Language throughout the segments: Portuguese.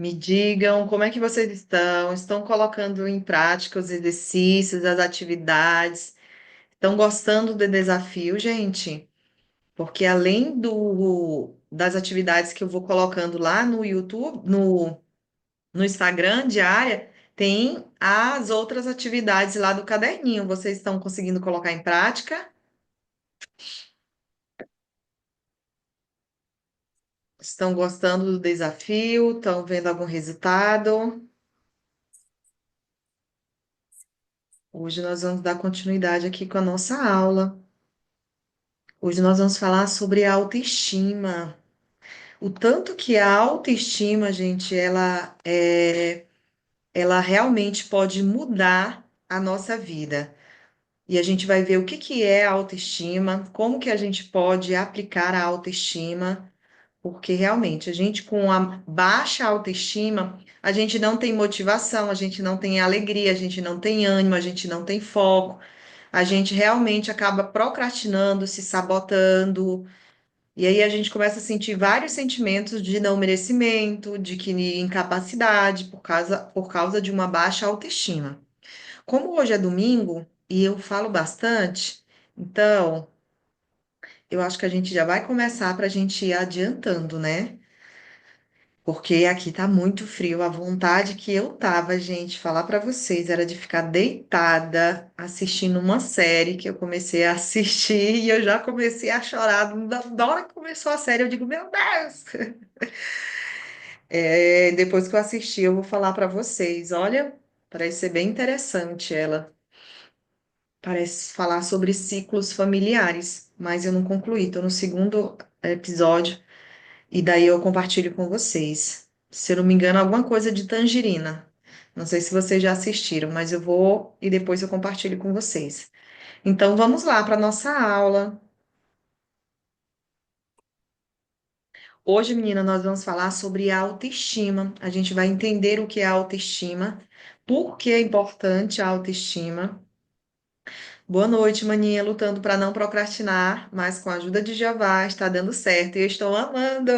Me digam como é que vocês estão? Estão colocando em prática os exercícios, as atividades? Estão gostando do desafio, gente? Porque além das atividades que eu vou colocando lá no YouTube, no Instagram diária, tem as outras atividades lá do caderninho. Vocês estão conseguindo colocar em prática? Estão gostando do desafio? Estão vendo algum resultado? Hoje nós vamos dar continuidade aqui com a nossa aula. Hoje nós vamos falar sobre a autoestima. O tanto que a autoestima, gente, ela realmente pode mudar a nossa vida. E a gente vai ver o que que é a autoestima, como que a gente pode aplicar a autoestima, porque realmente a gente com a baixa autoestima, a gente não tem motivação, a gente não tem alegria, a gente não tem ânimo, a gente não tem foco, a gente realmente acaba procrastinando, se sabotando. E aí a gente começa a sentir vários sentimentos de não merecimento, de que incapacidade por causa de uma baixa autoestima. Como hoje é domingo e eu falo bastante, então eu acho que a gente já vai começar para a gente ir adiantando, né? Porque aqui tá muito frio. A vontade que eu tava, gente, falar para vocês, era de ficar deitada assistindo uma série que eu comecei a assistir e eu já comecei a chorar. Na hora que começou a série, eu digo, meu Deus! Depois que eu assisti, eu vou falar para vocês. Olha, parece ser bem interessante ela. Parece falar sobre ciclos familiares, mas eu não concluí. Estou no segundo episódio e daí eu compartilho com vocês. Se eu não me engano, alguma coisa de Tangerina. Não sei se vocês já assistiram, mas eu vou e depois eu compartilho com vocês. Então vamos lá para nossa aula. Hoje, menina, nós vamos falar sobre autoestima. A gente vai entender o que é autoestima, por que é importante a autoestima. Boa noite, maninha, lutando para não procrastinar, mas com a ajuda de Jeová está dando certo e eu estou amando.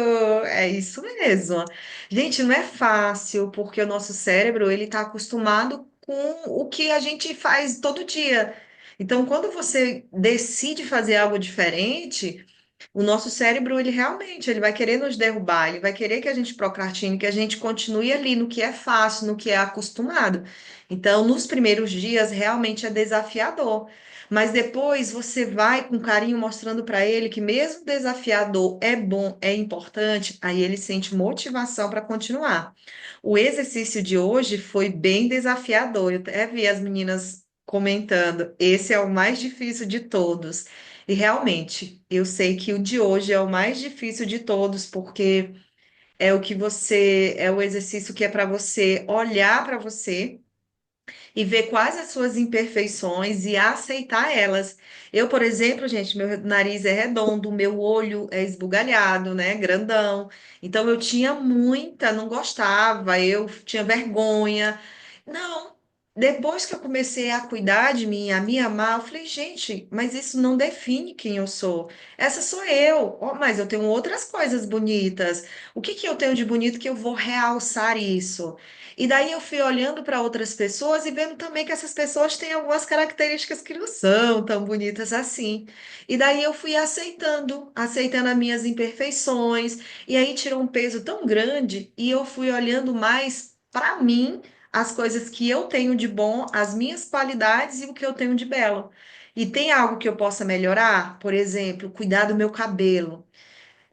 É isso mesmo. Gente, não é fácil, porque o nosso cérebro, ele está acostumado com o que a gente faz todo dia. Então, quando você decide fazer algo diferente, o nosso cérebro, ele realmente, ele vai querer nos derrubar, ele vai querer que a gente procrastine, que a gente continue ali no que é fácil, no que é acostumado. Então, nos primeiros dias, realmente é desafiador. Mas depois você vai com carinho mostrando para ele que mesmo desafiador é bom, é importante, aí ele sente motivação para continuar. O exercício de hoje foi bem desafiador. Eu até vi as meninas comentando, esse é o mais difícil de todos. E realmente, eu sei que o de hoje é o mais difícil de todos, porque é o exercício que é para você olhar para você e ver quais as suas imperfeições e aceitar elas. Eu, por exemplo, gente, meu nariz é redondo, meu olho é esbugalhado, né, grandão. Então eu tinha muita, não gostava, eu tinha vergonha. Não. Depois que eu comecei a cuidar de mim, a me amar, eu falei, gente, mas isso não define quem eu sou. Essa sou eu. Oh, mas eu tenho outras coisas bonitas. O que que eu tenho de bonito que eu vou realçar isso? E daí eu fui olhando para outras pessoas e vendo também que essas pessoas têm algumas características que não são tão bonitas assim. E daí eu fui aceitando as minhas imperfeições, e aí tirou um peso tão grande e eu fui olhando mais para mim, as coisas que eu tenho de bom, as minhas qualidades e o que eu tenho de belo. E tem algo que eu possa melhorar? Por exemplo, cuidar do meu cabelo.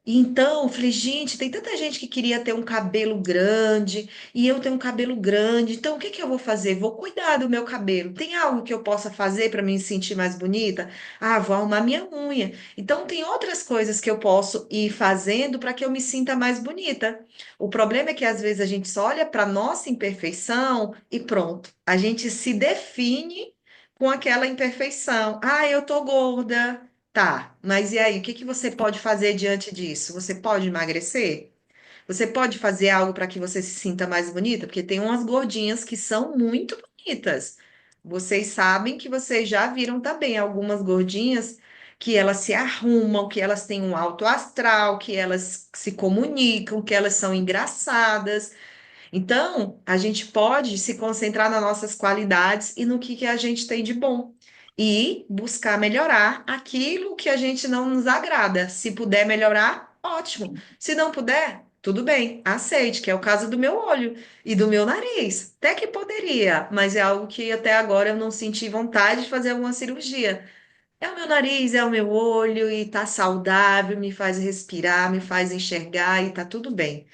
E então, eu falei, gente, tem tanta gente que queria ter um cabelo grande e eu tenho um cabelo grande. Então, o que que eu vou fazer? Vou cuidar do meu cabelo. Tem algo que eu possa fazer para me sentir mais bonita? Ah, vou arrumar minha unha. Então, tem outras coisas que eu posso ir fazendo para que eu me sinta mais bonita. O problema é que às vezes a gente só olha para nossa imperfeição e pronto. A gente se define com aquela imperfeição. Ah, eu tô gorda. Tá, mas e aí, o que que você pode fazer diante disso? Você pode emagrecer? Você pode fazer algo para que você se sinta mais bonita? Porque tem umas gordinhas que são muito bonitas. Vocês sabem que vocês já viram também algumas gordinhas que elas se arrumam, que elas têm um alto astral, que elas se comunicam, que elas são engraçadas. Então, a gente pode se concentrar nas nossas qualidades e no que a gente tem de bom. E buscar melhorar aquilo que a gente não nos agrada. Se puder melhorar, ótimo. Se não puder, tudo bem, aceite, que é o caso do meu olho e do meu nariz. Até que poderia, mas é algo que até agora eu não senti vontade de fazer alguma cirurgia. É o meu nariz, é o meu olho e tá saudável, me faz respirar, me faz enxergar e tá tudo bem.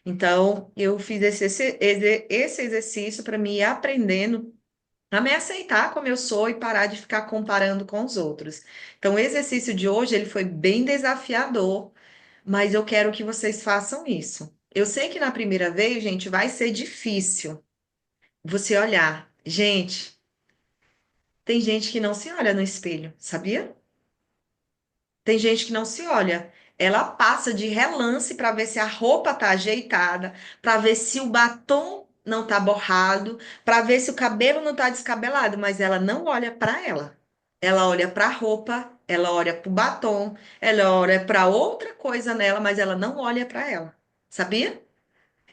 Então, eu fiz esse exercício para me ir aprendendo a me aceitar como eu sou e parar de ficar comparando com os outros. Então, o exercício de hoje, ele foi bem desafiador, mas eu quero que vocês façam isso. Eu sei que na primeira vez, gente, vai ser difícil você olhar. Gente, tem gente que não se olha no espelho, sabia? Tem gente que não se olha. Ela passa de relance para ver se a roupa tá ajeitada, para ver se o batom não tá borrado, para ver se o cabelo não tá descabelado, mas ela não olha para ela. Ela olha para a roupa, ela olha para o batom, ela olha para outra coisa nela, mas ela não olha para ela. Sabia?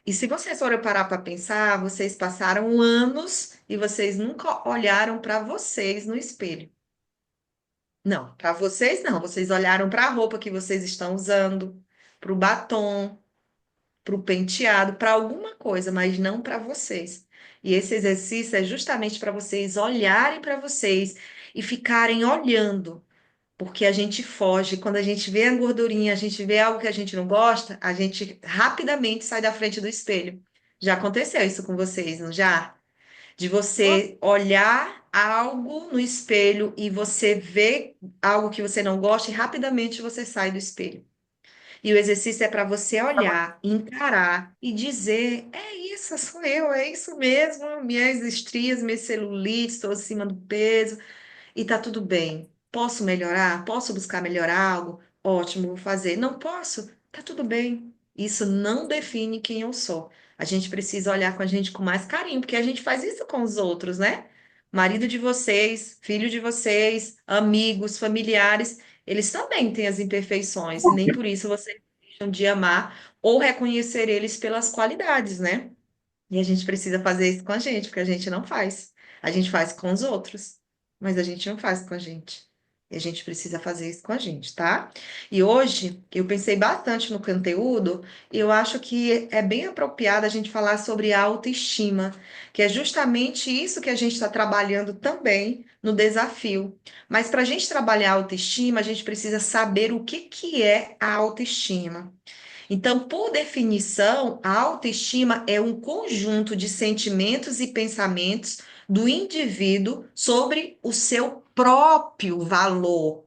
E se vocês forem parar para pensar, vocês passaram anos e vocês nunca olharam para vocês no espelho. Não, para vocês não. Vocês olharam para a roupa que vocês estão usando, para o batom, para o penteado, para alguma coisa, mas não para vocês. E esse exercício é justamente para vocês olharem para vocês e ficarem olhando, porque a gente foge. Quando a gente vê a gordurinha, a gente vê algo que a gente não gosta, a gente rapidamente sai da frente do espelho. Já aconteceu isso com vocês, não já? De você olhar algo no espelho e você ver algo que você não gosta e rapidamente você sai do espelho. E o exercício é para você olhar, encarar e dizer: é isso, sou eu, é isso mesmo, minhas estrias, minhas celulites, estou acima do peso. E tá tudo bem. Posso melhorar? Posso buscar melhorar algo? Ótimo, vou fazer. Não posso? Tá tudo bem. Isso não define quem eu sou. A gente precisa olhar com a gente com mais carinho, porque a gente faz isso com os outros, né? Marido de vocês, filho de vocês, amigos, familiares, eles também têm as imperfeições, e nem por isso vocês deixam de amar ou reconhecer eles pelas qualidades, né? E a gente precisa fazer isso com a gente, porque a gente não faz. A gente faz com os outros, mas a gente não faz com a gente. E a gente precisa fazer isso com a gente, tá? E hoje eu pensei bastante no conteúdo, e eu acho que é bem apropriado a gente falar sobre autoestima, que é justamente isso que a gente está trabalhando também no desafio. Mas para a gente trabalhar a autoestima, a gente precisa saber o que que é a autoestima. Então, por definição, a autoestima é um conjunto de sentimentos e pensamentos do indivíduo sobre o seu próprio valor,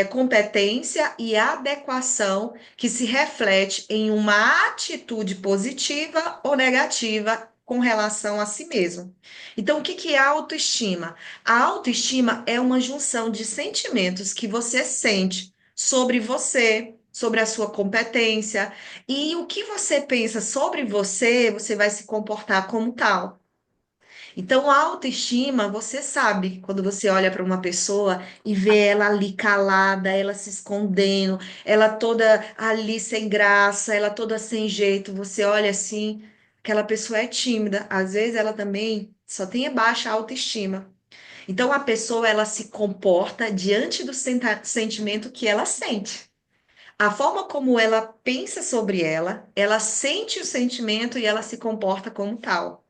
competência e adequação que se reflete em uma atitude positiva ou negativa com relação a si mesmo. Então, o que que é a autoestima? A autoestima é uma junção de sentimentos que você sente sobre você, sobre a sua competência, e o que você pensa sobre você, você vai se comportar como tal. Então, a autoestima, você sabe, quando você olha para uma pessoa e vê ela ali calada, ela se escondendo, ela toda ali sem graça, ela toda sem jeito, você olha assim, aquela pessoa é tímida, às vezes ela também só tem baixa autoestima. Então, a pessoa, ela se comporta diante do sentimento que ela sente. A forma como ela pensa sobre ela sente o sentimento e ela se comporta como tal.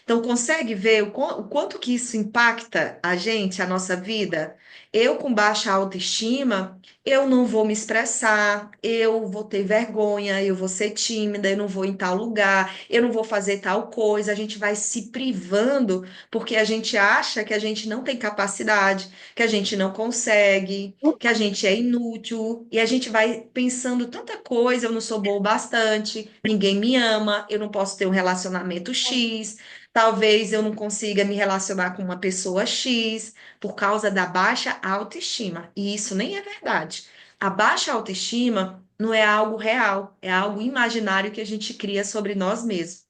Então, consegue ver o quanto que isso impacta a gente, a nossa vida? Eu, com baixa autoestima, eu não vou me expressar, eu vou ter vergonha, eu vou ser tímida, eu não vou em tal lugar, eu não vou fazer tal coisa. A gente vai se privando porque a gente acha que a gente não tem capacidade, que a gente não consegue, que a gente é inútil, e a gente vai pensando tanta coisa, eu não sou boa o bastante, ninguém me ama, eu não posso ter um relacionamento X. Talvez eu não consiga me relacionar com uma pessoa X por causa da baixa autoestima. E isso nem é verdade. A baixa autoestima não é algo real, é algo imaginário que a gente cria sobre nós mesmos.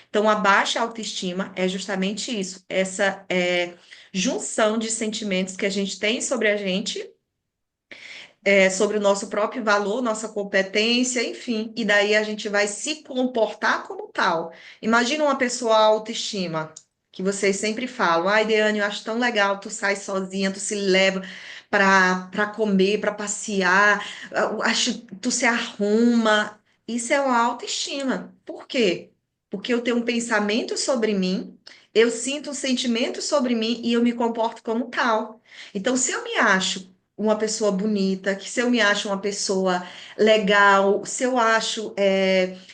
Então, a baixa autoestima é justamente isso, essa junção de sentimentos que a gente tem sobre a gente sobre o nosso próprio valor, nossa competência, enfim, e daí a gente vai se comportar como tal. Imagina uma pessoa autoestima, que vocês sempre falam, ai, Deane, eu acho tão legal, tu sai sozinha, tu se leva para comer, para passear, eu acho tu se arruma. Isso é uma autoestima. Por quê? Porque eu tenho um pensamento sobre mim, eu sinto um sentimento sobre mim e eu me comporto como tal. Então, se eu me acho uma pessoa bonita, que se eu me acho uma pessoa legal, se eu acho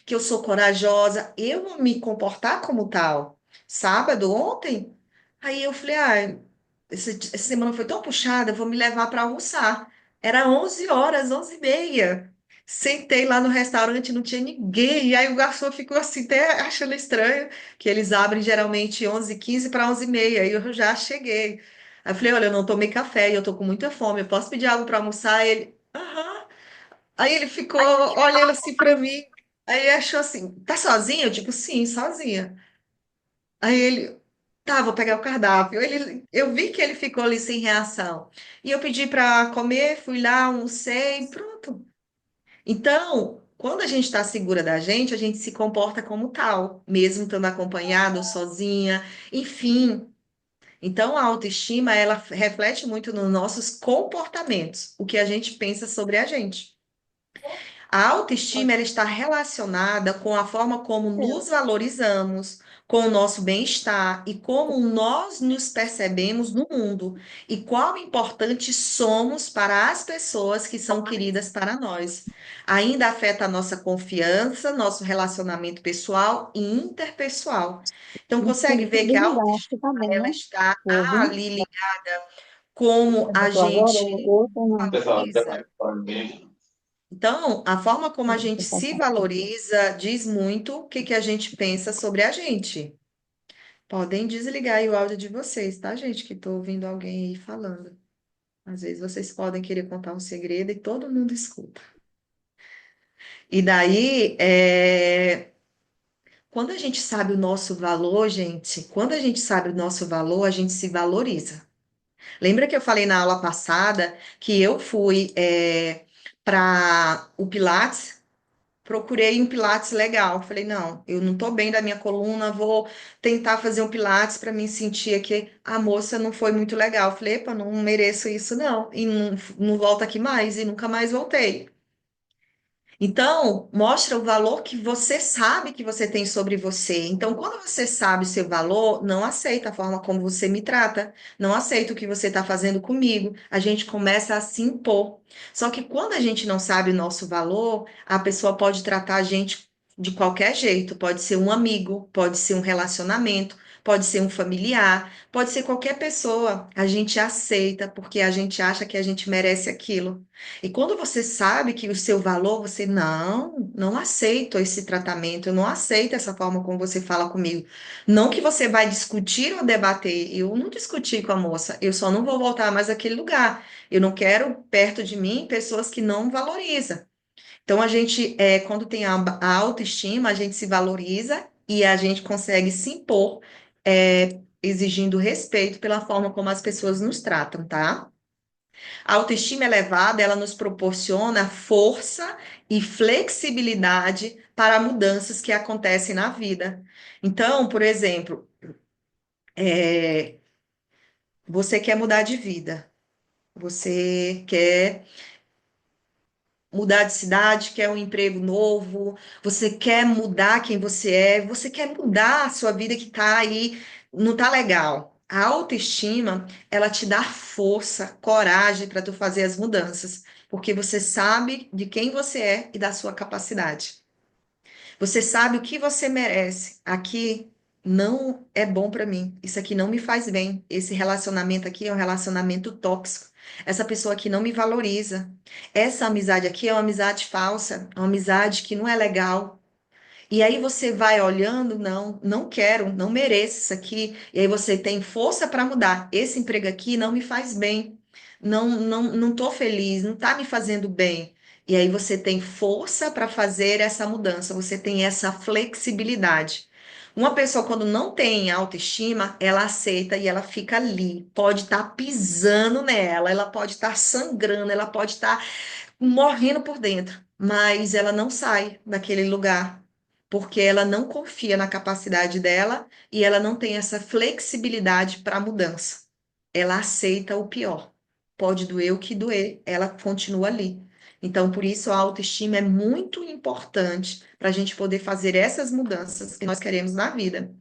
que eu sou corajosa, eu vou me comportar como tal. Sábado, ontem, aí eu falei, ah, essa semana foi tão puxada, eu vou me levar para almoçar. Era 11 horas, 11h30. Sentei lá no restaurante, não tinha ninguém. E aí o garçom ficou assim, até achando estranho, que eles abrem geralmente 11h15 para 11h30. Aí eu já cheguei. Aí eu falei, olha, eu não tomei café e eu tô com muita fome, eu posso pedir algo para almoçar? Ele, aham. Aí ele ficou olhando assim para mim. Aí ele achou assim, tá sozinho? Eu digo, sim, sozinha. Aí ele, tá, vou pegar o cardápio. Eu vi que ele ficou ali sem reação. E eu pedi para comer, fui lá, almocei, pronto. Então, quando a gente está segura da gente, a gente se comporta como tal, mesmo estando acompanhada ou sozinha, enfim. Então, a autoestima, ela reflete muito nos nossos comportamentos, o que a gente pensa sobre a gente. A autoestima ela está relacionada com a forma como nos valorizamos, com o nosso bem-estar e como nós nos percebemos no mundo e quão importante somos para as pessoas que são queridas para nós. Ainda afeta a nossa confiança, nosso relacionamento pessoal e interpessoal. Então, Não consegue sei ver se que a desligar, acho autoestima que tá bem, ela né? está Ouve. ali ligada como a Botou agora, gente ou não. valoriza. Então, a forma como a gente Deixa eu se passar aqui. valoriza diz muito o que que a gente pensa sobre a gente. Podem desligar aí o áudio de vocês, tá, gente? Que estou ouvindo alguém aí falando. Às vezes vocês podem querer contar um segredo e todo mundo escuta. E daí, quando a gente sabe o nosso valor, gente, quando a gente sabe o nosso valor, a gente se valoriza. Lembra que eu falei na aula passada que eu fui para o Pilates? Procurei um Pilates legal. Falei, não, eu não tô bem da minha coluna, vou tentar fazer um Pilates para me sentir aqui. A moça não foi muito legal. Falei, epa, não mereço isso, não. E não volto aqui mais, e nunca mais voltei. Então, mostra o valor que você sabe que você tem sobre você. Então, quando você sabe o seu valor, não aceita a forma como você me trata, não aceita o que você está fazendo comigo. A gente começa a se impor. Só que quando a gente não sabe o nosso valor, a pessoa pode tratar a gente de qualquer jeito. Pode ser um amigo, pode ser um relacionamento, pode ser um familiar, pode ser qualquer pessoa. A gente aceita porque a gente acha que a gente merece aquilo. E quando você sabe que o seu valor, você não aceito esse tratamento, eu não aceito essa forma como você fala comigo. Não que você vai discutir ou debater, eu não discuti com a moça, eu só não vou voltar mais àquele lugar. Eu não quero perto de mim pessoas que não valorizam. Então a gente, quando tem a autoestima, a gente se valoriza e a gente consegue se impor, exigindo respeito pela forma como as pessoas nos tratam, tá? A autoestima elevada, ela nos proporciona força e flexibilidade para mudanças que acontecem na vida. Então, por exemplo, é, você quer mudar de vida, você quer mudar de cidade, quer um emprego novo, você quer mudar quem você quer mudar a sua vida que está aí, não está legal. A autoestima, ela te dá força, coragem para tu fazer as mudanças, porque você sabe de quem você é e da sua capacidade. Você sabe o que você merece. Aqui não é bom para mim. Isso aqui não me faz bem. Esse relacionamento aqui é um relacionamento tóxico. Essa pessoa aqui não me valoriza. Essa amizade aqui é uma amizade falsa, uma amizade que não é legal. E aí você vai olhando, não quero, não mereço isso aqui. E aí você tem força para mudar. Esse emprego aqui não me faz bem. Não tô feliz, não tá me fazendo bem. E aí você tem força para fazer essa mudança, você tem essa flexibilidade. Uma pessoa, quando não tem autoestima, ela aceita e ela fica ali. Pode estar pisando nela, ela pode estar sangrando, ela pode estar morrendo por dentro, mas ela não sai daquele lugar, porque ela não confia na capacidade dela e ela não tem essa flexibilidade para a mudança. Ela aceita o pior. Pode doer o que doer, ela continua ali. Então, por isso, a autoestima é muito importante para a gente poder fazer essas mudanças que nós queremos na vida.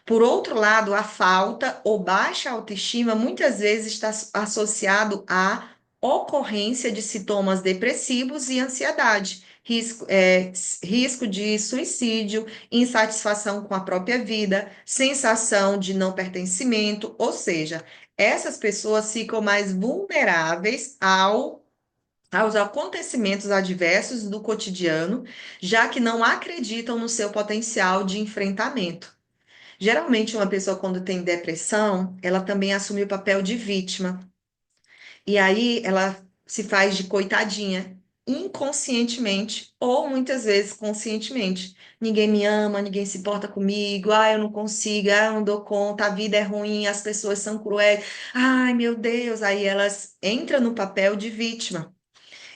Por outro lado, a falta ou baixa autoestima muitas vezes está associado à ocorrência de sintomas depressivos e ansiedade, risco de suicídio, insatisfação com a própria vida, sensação de não pertencimento, ou seja, essas pessoas ficam mais vulneráveis aos acontecimentos adversos do cotidiano, já que não acreditam no seu potencial de enfrentamento. Geralmente, uma pessoa, quando tem depressão, ela também assume o papel de vítima. E aí ela se faz de coitadinha, inconscientemente ou muitas vezes conscientemente. Ninguém me ama, ninguém se importa comigo, eu não consigo, eu não dou conta, a vida é ruim, as pessoas são cruéis, ai meu Deus. Aí elas entram no papel de vítima.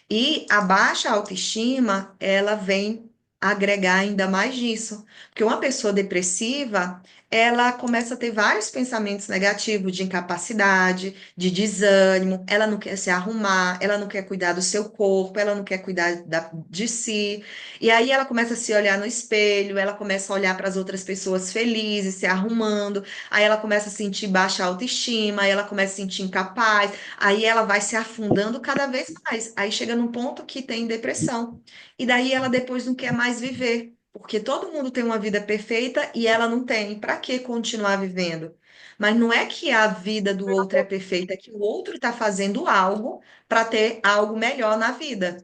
E a baixa autoestima, ela vem agregar ainda mais disso. Porque uma pessoa depressiva, ela começa a ter vários pensamentos negativos de incapacidade, de desânimo, ela não quer se arrumar, ela não quer cuidar do seu corpo, ela não quer cuidar de si. E aí ela começa a se olhar no espelho, ela começa a olhar para as outras pessoas felizes, se arrumando, aí ela começa a sentir baixa autoestima, aí ela começa a se sentir incapaz. Aí ela vai se afundando cada vez mais. Aí chega num ponto que tem depressão. E daí ela depois não quer mais viver, porque todo mundo tem uma vida perfeita e ela não tem. Para que continuar vivendo? Mas não é que a vida do outro é perfeita, é que o outro está fazendo algo para ter algo melhor na vida.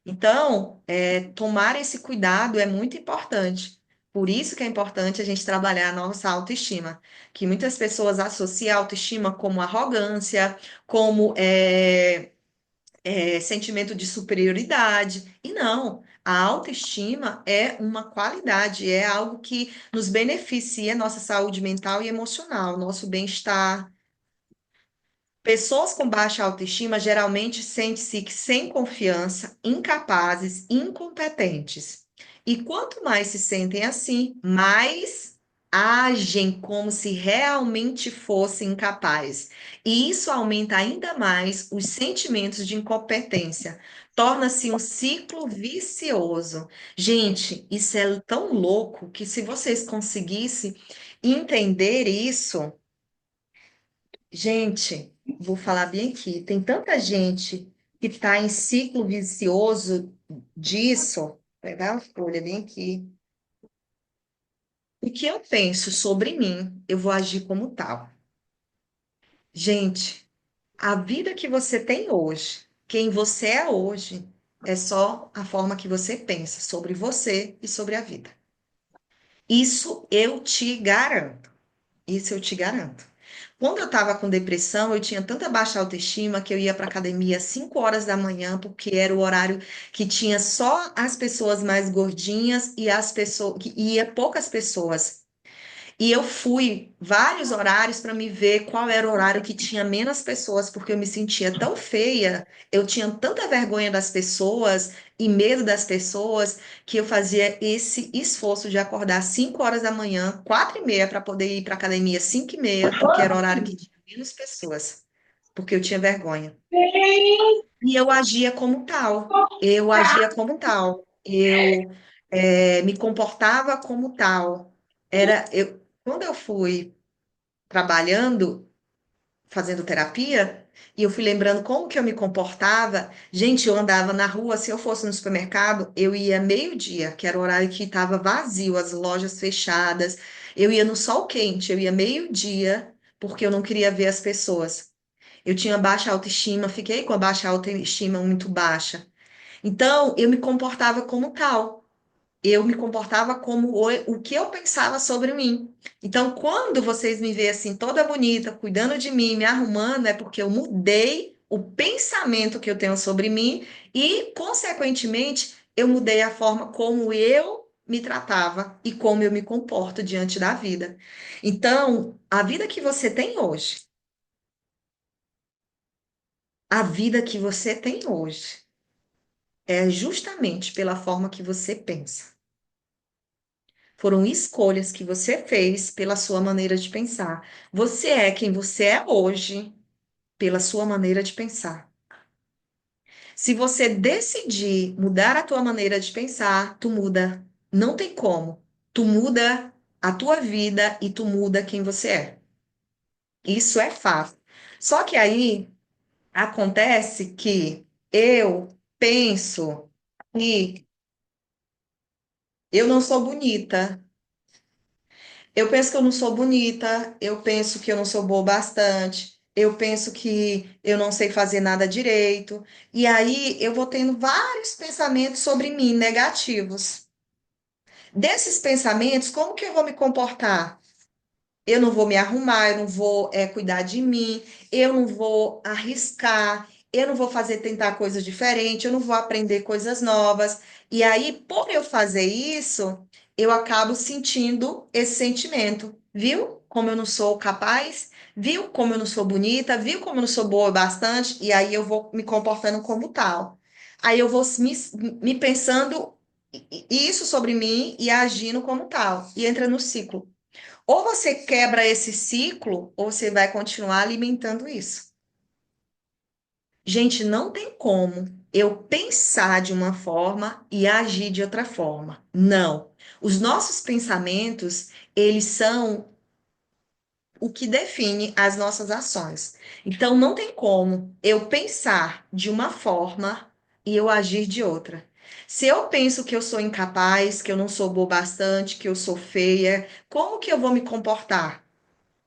Então, tomar esse cuidado é muito importante. Por isso que é importante a gente trabalhar a nossa autoestima, que muitas pessoas associam a autoestima como arrogância, como sentimento de superioridade. E não, a autoestima é uma qualidade, é algo que nos beneficia a nossa saúde mental e emocional, nosso bem-estar. Pessoas com baixa autoestima geralmente sentem-se sem confiança, incapazes, incompetentes. E quanto mais se sentem assim, mais agem como se realmente fossem incapazes. E isso aumenta ainda mais os sentimentos de incompetência. Torna-se um ciclo vicioso. Gente, isso é tão louco que se vocês conseguissem entender isso. Gente, vou falar bem aqui, tem tanta gente que está em ciclo vicioso disso. Vou pegar a folha bem aqui. O que eu penso sobre mim, eu vou agir como tal. Gente, a vida que você tem hoje, quem você é hoje, é só a forma que você pensa sobre você e sobre a vida. Isso eu te garanto. Isso eu te garanto. Quando eu estava com depressão, eu tinha tanta baixa autoestima que eu ia para academia às 5 horas da manhã, porque era o horário que tinha só as pessoas mais gordinhas e as pessoas que ia poucas pessoas. E eu fui vários horários para me ver qual era o horário que tinha menos pessoas, porque eu me sentia tão feia, eu tinha tanta vergonha das pessoas e medo das pessoas, que eu fazia esse esforço de acordar às 5 horas da manhã, 4h30, para poder ir para academia às 5h30, porque era o horário que tinha menos pessoas, porque eu tinha vergonha. E eu agia como tal. Eu agia como tal. Eu me comportava como tal. Quando eu fui trabalhando, fazendo terapia, e eu fui lembrando como que eu me comportava. Gente, eu andava na rua, se eu fosse no supermercado, eu ia meio-dia, que era o horário que estava vazio, as lojas fechadas. Eu ia no sol quente, eu ia meio-dia, porque eu não queria ver as pessoas. Eu tinha baixa autoestima, fiquei com a baixa autoestima muito baixa. Então, eu me comportava como tal. Eu me comportava como o que eu pensava sobre mim. Então, quando vocês me veem assim, toda bonita, cuidando de mim, me arrumando, é porque eu mudei o pensamento que eu tenho sobre mim e, consequentemente, eu mudei a forma como eu me tratava e como eu me comporto diante da vida. Então, a vida que você tem hoje, a vida que você tem hoje, é justamente pela forma que você pensa. Foram escolhas que você fez pela sua maneira de pensar. Você é quem você é hoje pela sua maneira de pensar. Se você decidir mudar a tua maneira de pensar, tu muda. Não tem como. Tu muda a tua vida e tu muda quem você é. Isso é fato. Só que aí acontece que eu penso que eu não sou bonita. Eu penso que eu não sou bonita, eu penso que eu não sou boa bastante, eu penso que eu não sei fazer nada direito. E aí eu vou tendo vários pensamentos sobre mim negativos. Desses pensamentos, como que eu vou me comportar? Eu não vou me arrumar, eu não vou cuidar de mim, eu não vou arriscar, eu não vou fazer tentar coisas diferentes, eu não vou aprender coisas novas. E aí, por eu fazer isso, eu acabo sentindo esse sentimento. Viu como eu não sou capaz? Viu como eu não sou bonita? Viu como eu não sou boa bastante? E aí eu vou me comportando como tal. Aí eu vou me pensando isso sobre mim e agindo como tal. E entra no ciclo. Ou você quebra esse ciclo, ou você vai continuar alimentando isso. Gente, não tem como eu pensar de uma forma e agir de outra forma. Não. Os nossos pensamentos, eles são o que define as nossas ações. Então, não tem como eu pensar de uma forma e eu agir de outra. Se eu penso que eu sou incapaz, que eu não sou boa bastante, que eu sou feia, como que eu vou me comportar?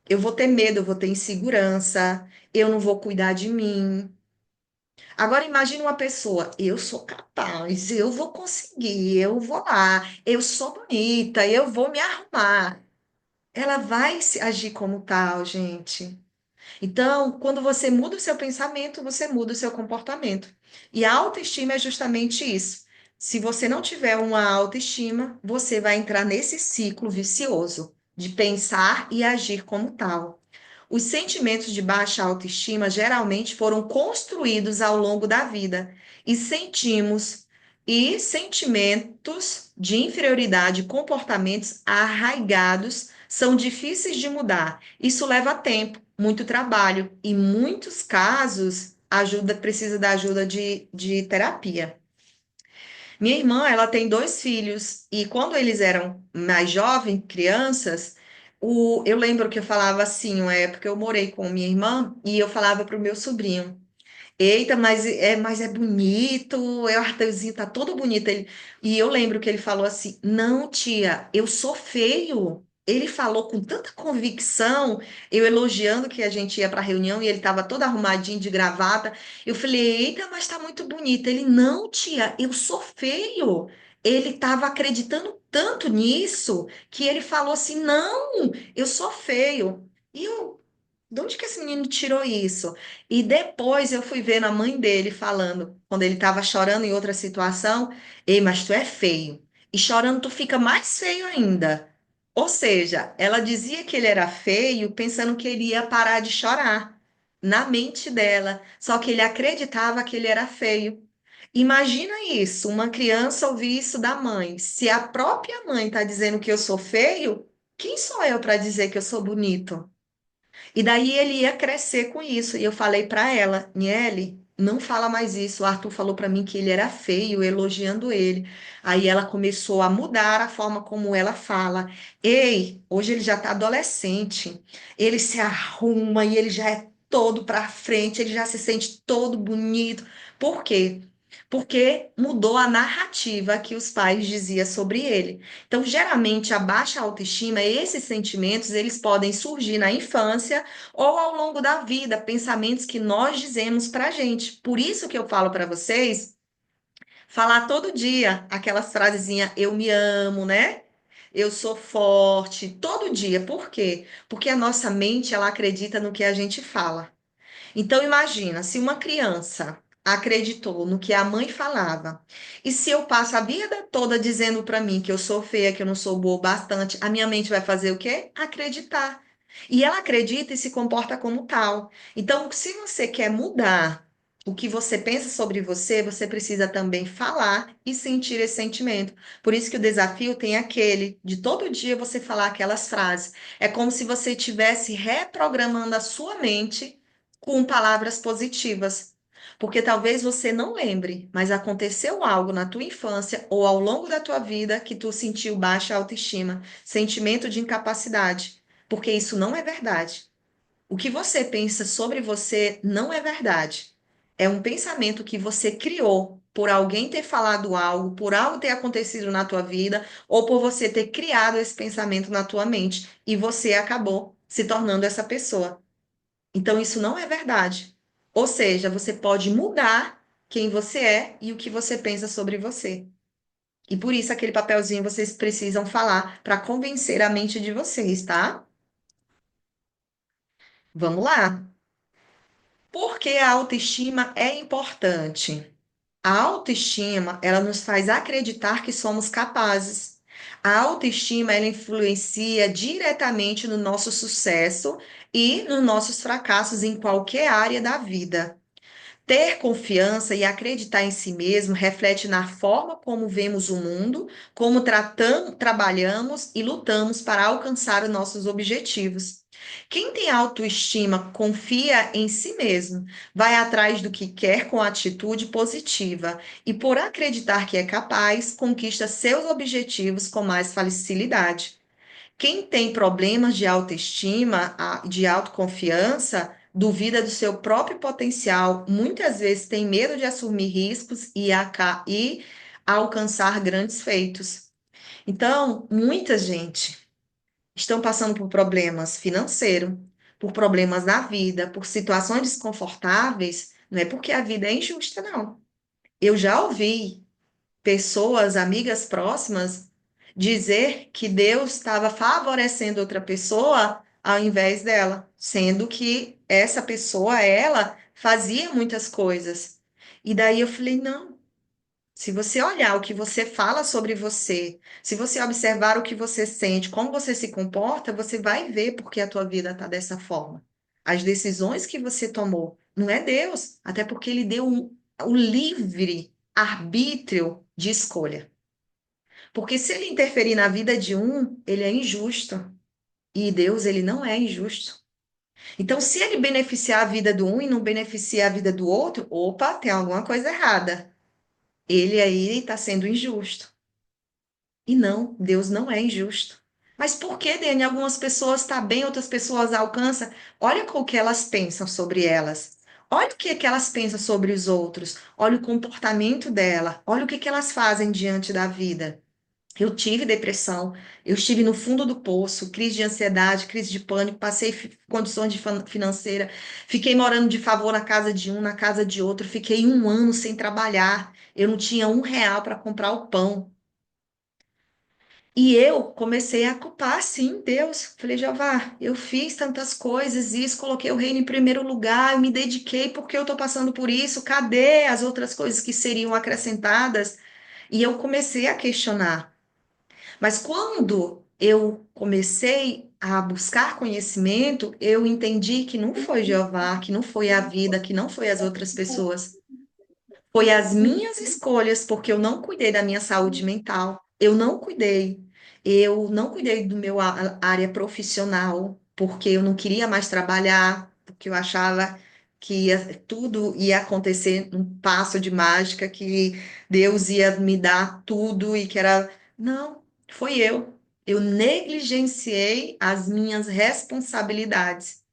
Eu vou ter medo, eu vou ter insegurança, eu não vou cuidar de mim. Agora imagine uma pessoa, eu sou capaz, eu vou conseguir, eu vou lá, eu sou bonita, eu vou me arrumar. Ela vai agir como tal, gente. Então, quando você muda o seu pensamento, você muda o seu comportamento. E a autoestima é justamente isso. Se você não tiver uma autoestima, você vai entrar nesse ciclo vicioso de pensar e agir como tal. Os sentimentos de baixa autoestima geralmente foram construídos ao longo da vida e sentimentos de inferioridade, comportamentos arraigados são difíceis de mudar. Isso leva tempo, muito trabalho e, em muitos casos, precisa da ajuda de terapia. Minha irmã, ela tem dois filhos e quando eles eram mais jovens, crianças, eu lembro que eu falava assim, uma época eu morei com minha irmã e eu falava para o meu sobrinho: Eita, mas é bonito, o Arthurzinho tá todo bonito. E eu lembro que ele falou assim: Não, tia, eu sou feio. Ele falou com tanta convicção, eu elogiando que a gente ia para a reunião e ele estava todo arrumadinho de gravata. Eu falei: Eita, mas tá muito bonito. Ele: Não, tia, eu sou feio. Ele estava acreditando tanto nisso que ele falou assim: Não, eu sou feio. E eu de onde que esse menino tirou isso? E depois eu fui vendo a mãe dele falando, quando ele estava chorando em outra situação, ei, mas tu é feio. E chorando tu fica mais feio ainda. Ou seja, ela dizia que ele era feio, pensando que ele ia parar de chorar na mente dela. Só que ele acreditava que ele era feio. Imagina isso, uma criança ouvir isso da mãe. Se a própria mãe está dizendo que eu sou feio, quem sou eu para dizer que eu sou bonito? E daí ele ia crescer com isso. E eu falei para ela, Niele, não fala mais isso. O Arthur falou para mim que ele era feio, elogiando ele. Aí ela começou a mudar a forma como ela fala. Ei, hoje ele já está adolescente. Ele se arruma e ele já é todo para frente, ele já se sente todo bonito. Por quê? Porque mudou a narrativa que os pais diziam sobre ele. Então, geralmente, a baixa autoestima, esses sentimentos, eles podem surgir na infância ou ao longo da vida, pensamentos que nós dizemos para a gente. Por isso que eu falo para vocês, falar todo dia aquelas frasezinhas, eu me amo, né? Eu sou forte, todo dia. Por quê? Porque a nossa mente, ela acredita no que a gente fala. Então, imagina, se uma criança acreditou no que a mãe falava, e se eu passo a vida toda dizendo para mim que eu sou feia, que eu não sou boa o bastante, a minha mente vai fazer o quê? Acreditar. E ela acredita e se comporta como tal. Então, se você quer mudar o que você pensa sobre você, você precisa também falar e sentir esse sentimento. Por isso que o desafio tem aquele de todo dia você falar aquelas frases. É como se você estivesse reprogramando a sua mente com palavras positivas. Porque talvez você não lembre, mas aconteceu algo na tua infância ou ao longo da tua vida que tu sentiu baixa autoestima, sentimento de incapacidade, porque isso não é verdade. O que você pensa sobre você não é verdade. É um pensamento que você criou por alguém ter falado algo, por algo ter acontecido na tua vida, ou por você ter criado esse pensamento na tua mente e você acabou se tornando essa pessoa. Então, isso não é verdade. Ou seja, você pode mudar quem você é e o que você pensa sobre você. E por isso, aquele papelzinho vocês precisam falar para convencer a mente de vocês, tá? Vamos lá. Por que a autoestima é importante? A autoestima, ela nos faz acreditar que somos capazes. A autoestima, ela influencia diretamente no nosso sucesso e nos nossos fracassos em qualquer área da vida. Ter confiança e acreditar em si mesmo reflete na forma como vemos o mundo, como tratamos, trabalhamos e lutamos para alcançar os nossos objetivos. Quem tem autoestima confia em si mesmo, vai atrás do que quer com atitude positiva e, por acreditar que é capaz, conquista seus objetivos com mais facilidade. Quem tem problemas de autoestima, de autoconfiança, duvida do seu próprio potencial, muitas vezes tem medo de assumir riscos e alcançar grandes feitos. Então, muita gente estão passando por problemas financeiros, por problemas na vida, por situações desconfortáveis, não é porque a vida é injusta, não. Eu já ouvi pessoas, amigas próximas, dizer que Deus estava favorecendo outra pessoa ao invés dela, sendo que essa pessoa, ela, fazia muitas coisas. E daí eu falei, não. Se você olhar o que você fala sobre você, se você observar o que você sente, como você se comporta, você vai ver porque a tua vida está dessa forma. As decisões que você tomou, não é Deus, até porque ele deu o livre arbítrio de escolha. Porque se ele interferir na vida de um, ele é injusto. E Deus, ele não é injusto. Então, se ele beneficiar a vida do um e não beneficiar a vida do outro, opa, tem alguma coisa errada. Ele aí está sendo injusto. E não, Deus não é injusto. Mas por que, Dani? Algumas pessoas estão bem, outras pessoas alcançam. Olha o que elas pensam sobre elas. Olha o que elas pensam sobre os outros. Olha o comportamento dela. Olha o que elas fazem diante da vida. Eu tive depressão, eu estive no fundo do poço, crise de ansiedade, crise de pânico, passei condições de financeira, fiquei morando de favor na casa de um, na casa de outro, fiquei um ano sem trabalhar, eu não tinha R$ 1 para comprar o pão. E eu comecei a culpar, sim, Deus. Falei, Jeová, eu fiz tantas coisas, isso, coloquei o reino em primeiro lugar, eu me dediquei porque eu estou passando por isso, cadê as outras coisas que seriam acrescentadas? E eu comecei a questionar. Mas quando eu comecei a buscar conhecimento, eu entendi que não foi Jeová, que não foi a vida, que não foi as outras pessoas. Foi as minhas escolhas, porque eu não cuidei da minha saúde mental, eu não cuidei do meu área profissional, porque eu não queria mais trabalhar, porque eu achava que tudo ia acontecer num passo de mágica, que Deus ia me dar tudo e que era. Não, foi eu. Eu negligenciei as minhas responsabilidades.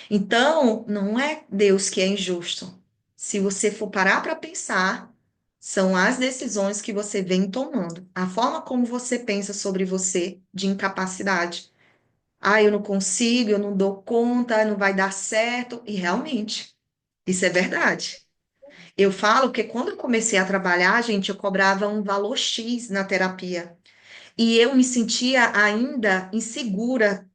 Então, não é Deus que é injusto. Se você for parar para pensar, são as decisões que você vem tomando, a forma como você pensa sobre você de incapacidade. Ah, eu não consigo, eu não dou conta, não vai dar certo. E realmente, isso é verdade. Eu falo que quando eu comecei a trabalhar, gente, eu cobrava um valor X na terapia. E eu me sentia ainda insegura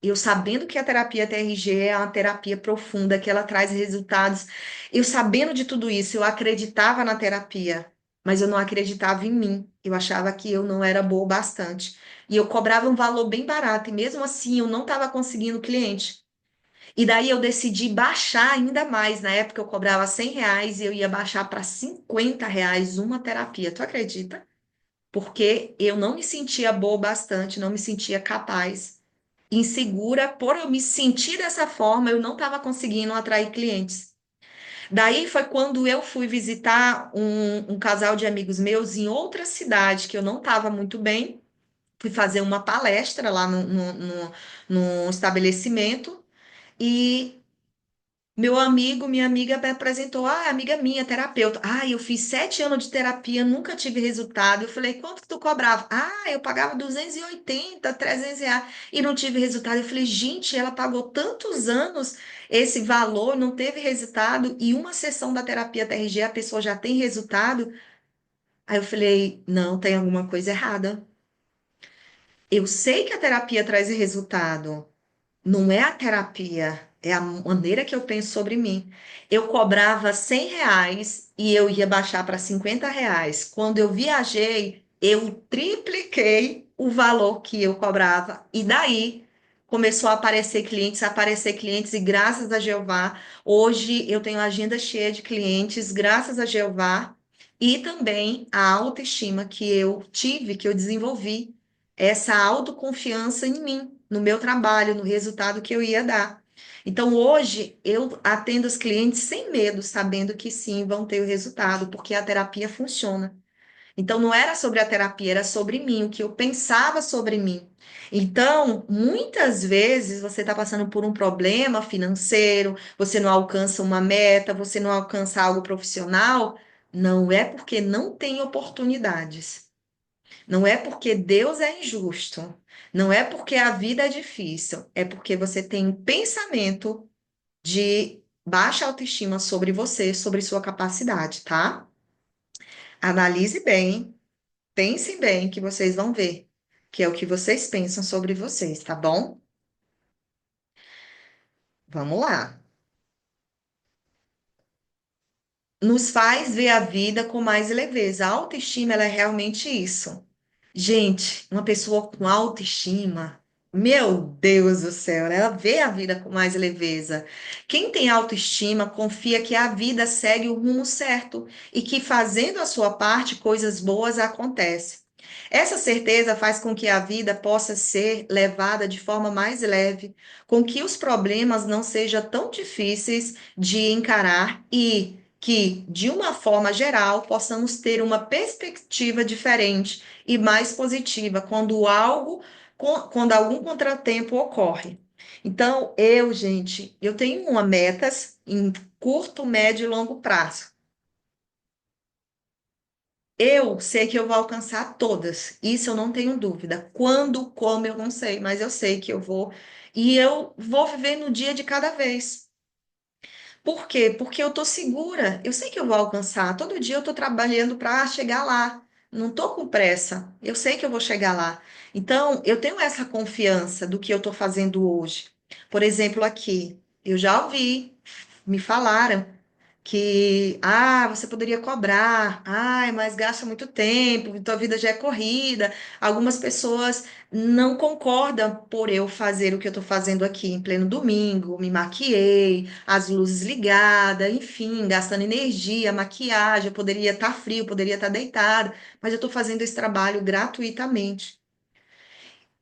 Eu sabendo que a terapia TRG é uma terapia profunda, que ela traz resultados, eu sabendo de tudo isso, eu acreditava na terapia, mas eu não acreditava em mim. Eu achava que eu não era boa o bastante. E eu cobrava um valor bem barato, e mesmo assim eu não estava conseguindo cliente. E daí eu decidi baixar ainda mais. Na época eu cobrava R$ 100 e eu ia baixar para R$ 50 uma terapia. Tu acredita? Porque eu não me sentia boa o bastante, não me sentia capaz, insegura, por eu me sentir dessa forma, eu não estava conseguindo atrair clientes. Daí foi quando eu fui visitar um casal de amigos meus em outra cidade, que eu não estava muito bem. Fui fazer uma palestra lá no estabelecimento. E meu amigo, minha amiga me apresentou, amiga minha, terapeuta. Eu fiz 7 anos de terapia, nunca tive resultado. Eu falei, quanto que tu cobrava? Eu pagava 280, R$ 300 e não tive resultado. Eu falei, gente, ela pagou tantos anos esse valor, não teve resultado, e uma sessão da terapia TRG a pessoa já tem resultado. Aí eu falei, não, tem alguma coisa errada. Eu sei que a terapia traz resultado. Não é a terapia, é a maneira que eu penso sobre mim. Eu cobrava R$ 100 e eu ia baixar para R$ 50. Quando eu viajei, eu tripliquei o valor que eu cobrava. E daí começou a aparecer clientes, e graças a Jeová, hoje eu tenho agenda cheia de clientes, graças a Jeová, e também a autoestima que eu tive, que eu desenvolvi, essa autoconfiança em mim, no meu trabalho, no resultado que eu ia dar. Então, hoje, eu atendo os clientes sem medo, sabendo que sim, vão ter o resultado, porque a terapia funciona. Então, não era sobre a terapia, era sobre mim, o que eu pensava sobre mim. Então, muitas vezes você está passando por um problema financeiro, você não alcança uma meta, você não alcança algo profissional, não é porque não tem oportunidades. Não é porque Deus é injusto, não é porque a vida é difícil, é porque você tem um pensamento de baixa autoestima sobre você, sobre sua capacidade, tá? Analise bem, pense bem, que vocês vão ver, que é o que vocês pensam sobre vocês, tá bom? Vamos lá. Nos faz ver a vida com mais leveza. A autoestima, ela é realmente isso. Gente, uma pessoa com autoestima, meu Deus do céu, ela vê a vida com mais leveza. Quem tem autoestima confia que a vida segue o rumo certo e que fazendo a sua parte, coisas boas acontecem. Essa certeza faz com que a vida possa ser levada de forma mais leve, com que os problemas não sejam tão difíceis de encarar e que, de uma forma geral, possamos ter uma perspectiva diferente e mais positiva quando algum contratempo ocorre. Então, gente, eu tenho uma metas em curto, médio e longo prazo. Eu sei que eu vou alcançar todas, isso eu não tenho dúvida. Quando, como, eu não sei, mas eu sei que eu vou. E eu vou viver no dia de cada vez. Por quê? Porque eu tô segura, eu sei que eu vou alcançar. Todo dia eu tô trabalhando para chegar lá. Não tô com pressa, eu sei que eu vou chegar lá. Então, eu tenho essa confiança do que eu tô fazendo hoje. Por exemplo, aqui, eu já ouvi, me falaram que você poderia cobrar, mas gasta muito tempo, tua vida já é corrida. Algumas pessoas não concordam por eu fazer o que eu estou fazendo aqui em pleno domingo, me maquiei, as luzes ligadas, enfim, gastando energia, maquiagem, eu poderia estar frio, poderia estar deitado, mas eu estou fazendo esse trabalho gratuitamente.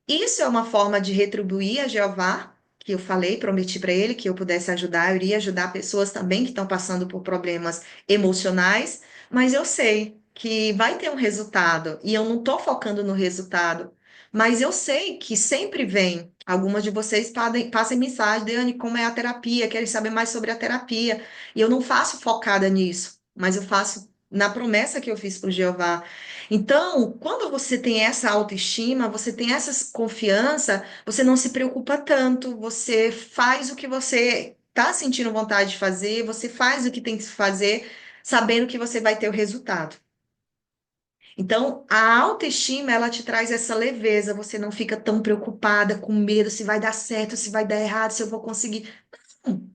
Isso é uma forma de retribuir a Jeová, que eu falei, prometi para ele que eu pudesse ajudar, eu iria ajudar pessoas também que estão passando por problemas emocionais, mas eu sei que vai ter um resultado e eu não estou focando no resultado, mas eu sei que sempre vem. Algumas de vocês passem mensagem, Dani, como é a terapia, querem saber mais sobre a terapia, e eu não faço focada nisso, mas eu faço na promessa que eu fiz para o Jeová. Então, quando você tem essa autoestima, você tem essa confiança, você não se preocupa tanto, você faz o que você está sentindo vontade de fazer, você faz o que tem que fazer, sabendo que você vai ter o resultado. Então, a autoestima, ela te traz essa leveza, você não fica tão preocupada, com medo se vai dar certo, se vai dar errado, se eu vou conseguir. Não.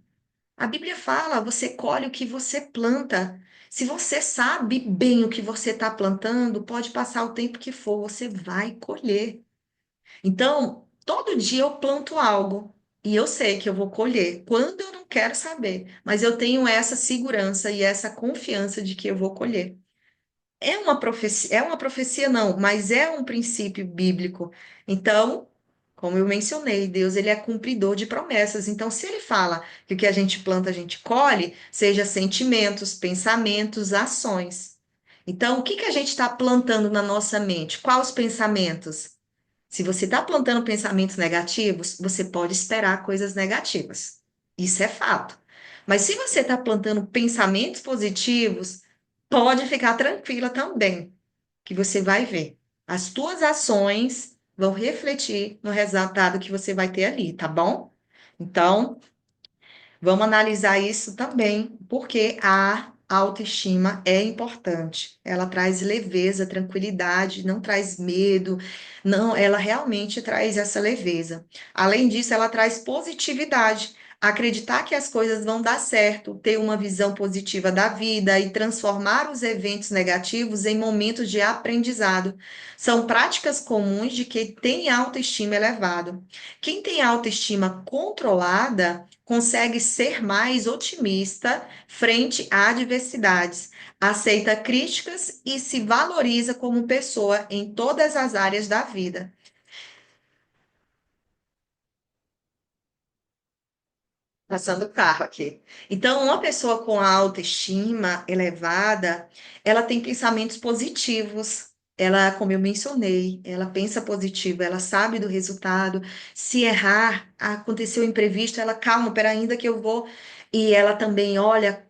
A Bíblia fala, você colhe o que você planta. Se você sabe bem o que você está plantando, pode passar o tempo que for, você vai colher. Então, todo dia eu planto algo e eu sei que eu vou colher. Quando eu não quero saber, mas eu tenho essa segurança e essa confiança de que eu vou colher. É uma profecia não, mas é um princípio bíblico. Então, como eu mencionei, Deus ele é cumpridor de promessas. Então, se ele fala que o que a gente planta, a gente colhe, seja sentimentos, pensamentos, ações. Então, o que que a gente está plantando na nossa mente? Quais os pensamentos? Se você está plantando pensamentos negativos, você pode esperar coisas negativas. Isso é fato. Mas se você está plantando pensamentos positivos, pode ficar tranquila também, que você vai ver. As tuas ações vão refletir no resultado que você vai ter ali, tá bom? Então, vamos analisar isso também, porque a autoestima é importante. Ela traz leveza, tranquilidade, não traz medo, não, ela realmente traz essa leveza. Além disso, ela traz positividade. Acreditar que as coisas vão dar certo, ter uma visão positiva da vida e transformar os eventos negativos em momentos de aprendizado. São práticas comuns de quem tem autoestima elevado. Quem tem autoestima controlada consegue ser mais otimista frente a adversidades, aceita críticas e se valoriza como pessoa em todas as áreas da vida. Passando o carro aqui. Então, uma pessoa com a autoestima elevada, ela tem pensamentos positivos. Ela, como eu mencionei, ela pensa positivo, ela sabe do resultado. Se errar, aconteceu um imprevisto, ela, calma, pera, ainda que eu vou. E ela também olha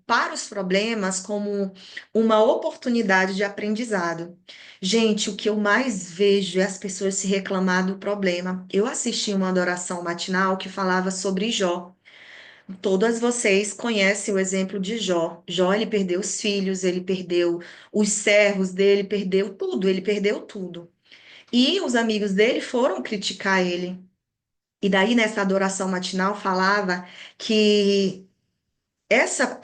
para os problemas como uma oportunidade de aprendizado. Gente, o que eu mais vejo é as pessoas se reclamar do problema. Eu assisti uma adoração matinal que falava sobre Jó. Todas vocês conhecem o exemplo de Jó. Jó, ele perdeu os filhos, ele perdeu os servos dele, perdeu tudo, ele perdeu tudo. E os amigos dele foram criticar ele. E daí, nessa adoração matinal, falava que essa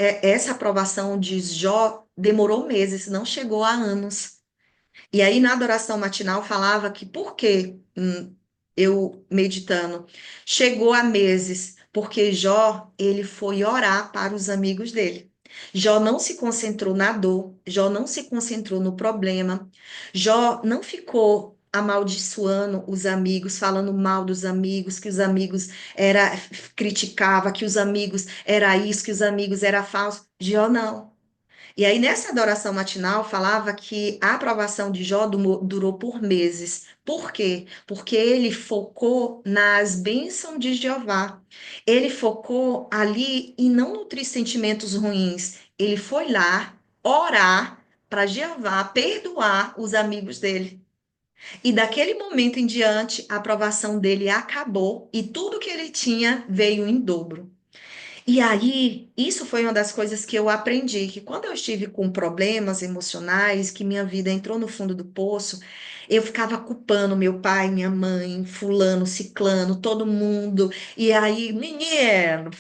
aprovação de Jó demorou meses, não chegou a anos. E aí, na adoração matinal, falava que por quê? Eu meditando, chegou a meses, porque Jó, ele foi orar para os amigos dele. Jó não se concentrou na dor, Jó não se concentrou no problema, Jó não ficou amaldiçoando os amigos, falando mal dos amigos, que os amigos era criticava, que os amigos era isso, que os amigos era falso. Jó não. E aí, nessa adoração matinal, falava que a aprovação de Jó durou por meses. Por quê? Porque ele focou nas bênçãos de Jeová. Ele focou ali em não nutrir sentimentos ruins. Ele foi lá orar para Jeová perdoar os amigos dele. E daquele momento em diante, a aprovação dele acabou e tudo que ele tinha veio em dobro. E aí, isso foi uma das coisas que eu aprendi, que quando eu estive com problemas emocionais, que minha vida entrou no fundo do poço, eu ficava culpando meu pai, minha mãe, fulano, ciclano, todo mundo. E aí, menino,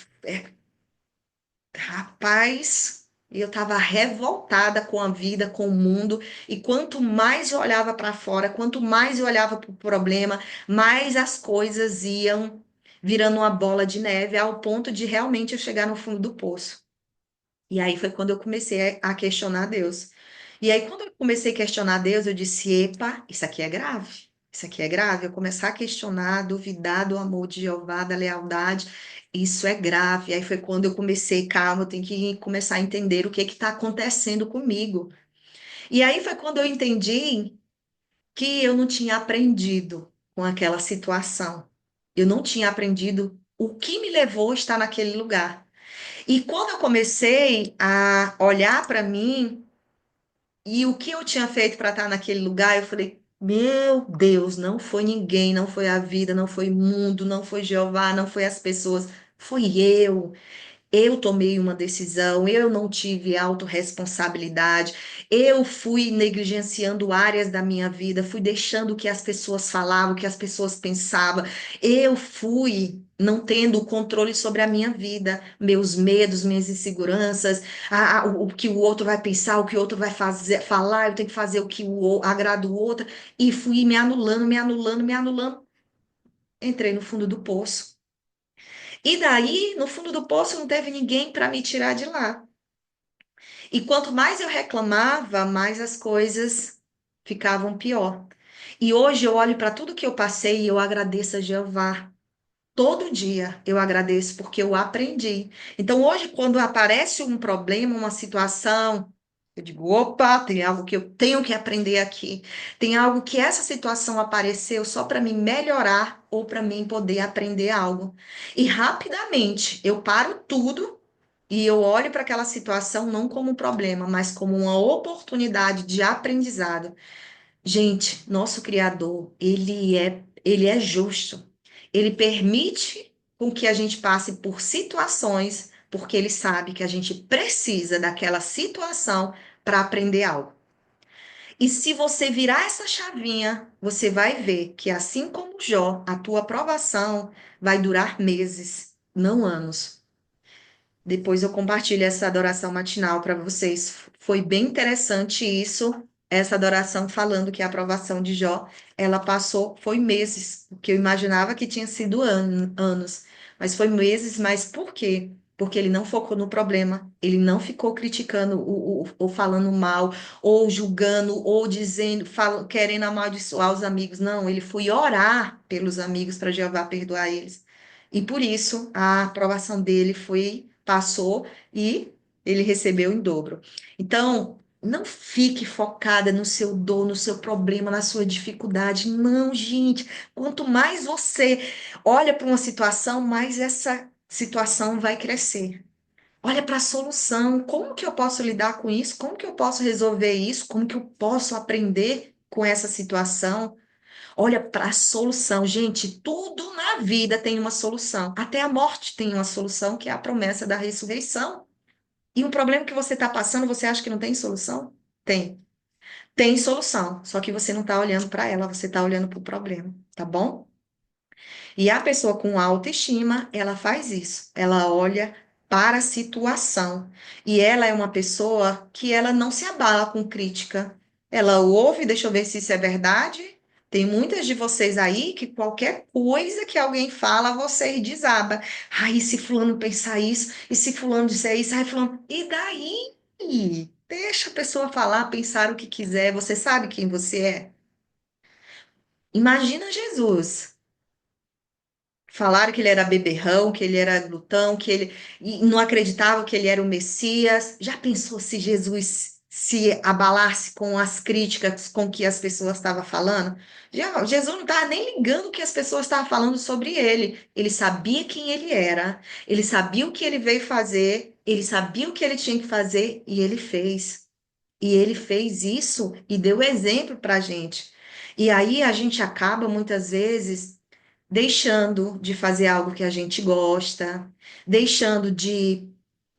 rapaz, eu estava revoltada com a vida, com o mundo, e quanto mais eu olhava para fora, quanto mais eu olhava para o problema, mais as coisas iam virando uma bola de neve, ao ponto de realmente eu chegar no fundo do poço. E aí foi quando eu comecei a questionar Deus. E aí, quando eu comecei a questionar Deus, eu disse: epa, isso aqui é grave. Isso aqui é grave. Eu começar a questionar, duvidar do amor de Jeová, da lealdade, isso é grave. Aí foi quando eu comecei, calma, eu tenho que começar a entender o que está acontecendo comigo. E aí foi quando eu entendi que eu não tinha aprendido com aquela situação. Eu não tinha aprendido o que me levou a estar naquele lugar. E quando eu comecei a olhar para mim e o que eu tinha feito para estar naquele lugar, eu falei: meu Deus, não foi ninguém, não foi a vida, não foi o mundo, não foi Jeová, não foi as pessoas, foi eu. Eu tomei uma decisão, eu não tive autorresponsabilidade, eu fui negligenciando áreas da minha vida, fui deixando o que as pessoas falavam, o que as pessoas pensavam, eu fui não tendo o controle sobre a minha vida, meus medos, minhas inseguranças, o que o outro vai pensar, o que o outro vai fazer, falar, eu tenho que fazer o que agrada o outro, e fui me anulando, me anulando, me anulando. Entrei no fundo do poço. E daí, no fundo do poço, não teve ninguém para me tirar de lá. E quanto mais eu reclamava, mais as coisas ficavam pior. E hoje eu olho para tudo que eu passei e eu agradeço a Jeová. Todo dia eu agradeço porque eu aprendi. Então, hoje, quando aparece um problema, uma situação, eu digo: opa, tem algo que eu tenho que aprender aqui. Tem algo que essa situação apareceu só para me melhorar ou para mim poder aprender algo. E rapidamente eu paro tudo e eu olho para aquela situação não como um problema, mas como uma oportunidade de aprendizado. Gente, nosso Criador, ele é justo. Ele permite com que a gente passe por situações, porque ele sabe que a gente precisa daquela situação para aprender algo. E se você virar essa chavinha, você vai ver que assim como Jó, a tua aprovação vai durar meses, não anos. Depois eu compartilho essa adoração matinal para vocês. Foi bem interessante isso, essa adoração falando que a aprovação de Jó, ela passou, foi meses, porque eu imaginava que tinha sido anos, mas foi meses, mas por quê? Porque ele não focou no problema, ele não ficou criticando ou falando mal, ou julgando, ou dizendo, querendo amaldiçoar os amigos. Não, ele foi orar pelos amigos para Jeová perdoar eles. E por isso a aprovação dele passou e ele recebeu em dobro. Então, não fique focada no seu dor, no seu problema, na sua dificuldade. Não, gente. Quanto mais você olha para uma situação, mais essa situação vai crescer. Olha para a solução. Como que eu posso lidar com isso? Como que eu posso resolver isso? Como que eu posso aprender com essa situação? Olha para a solução. Gente, tudo na vida tem uma solução. Até a morte tem uma solução, que é a promessa da ressurreição. E o problema que você está passando, você acha que não tem solução? Tem. Tem solução. Só que você não está olhando para ela, você está olhando para o problema, tá bom? E a pessoa com autoestima, ela faz isso. Ela olha para a situação. E ela é uma pessoa que ela não se abala com crítica. Ela ouve, deixa eu ver se isso é verdade. Tem muitas de vocês aí que qualquer coisa que alguém fala, você desaba. Ai, e se fulano pensar isso? E se fulano disser isso? Ai, fulano... E daí? Deixa a pessoa falar, pensar o que quiser. Você sabe quem você é? Imagina Jesus. Falaram que ele era beberrão, que ele era glutão, que ele e não acreditavam que ele era o Messias. Já pensou se Jesus se abalasse com as críticas com que as pessoas estavam falando? Jesus não estava nem ligando o que as pessoas estavam falando sobre ele. Ele sabia quem ele era, ele sabia o que ele veio fazer, ele sabia o que ele tinha que fazer e ele fez. E ele fez isso e deu exemplo para a gente. E aí a gente acaba muitas vezes deixando de fazer algo que a gente gosta, deixando de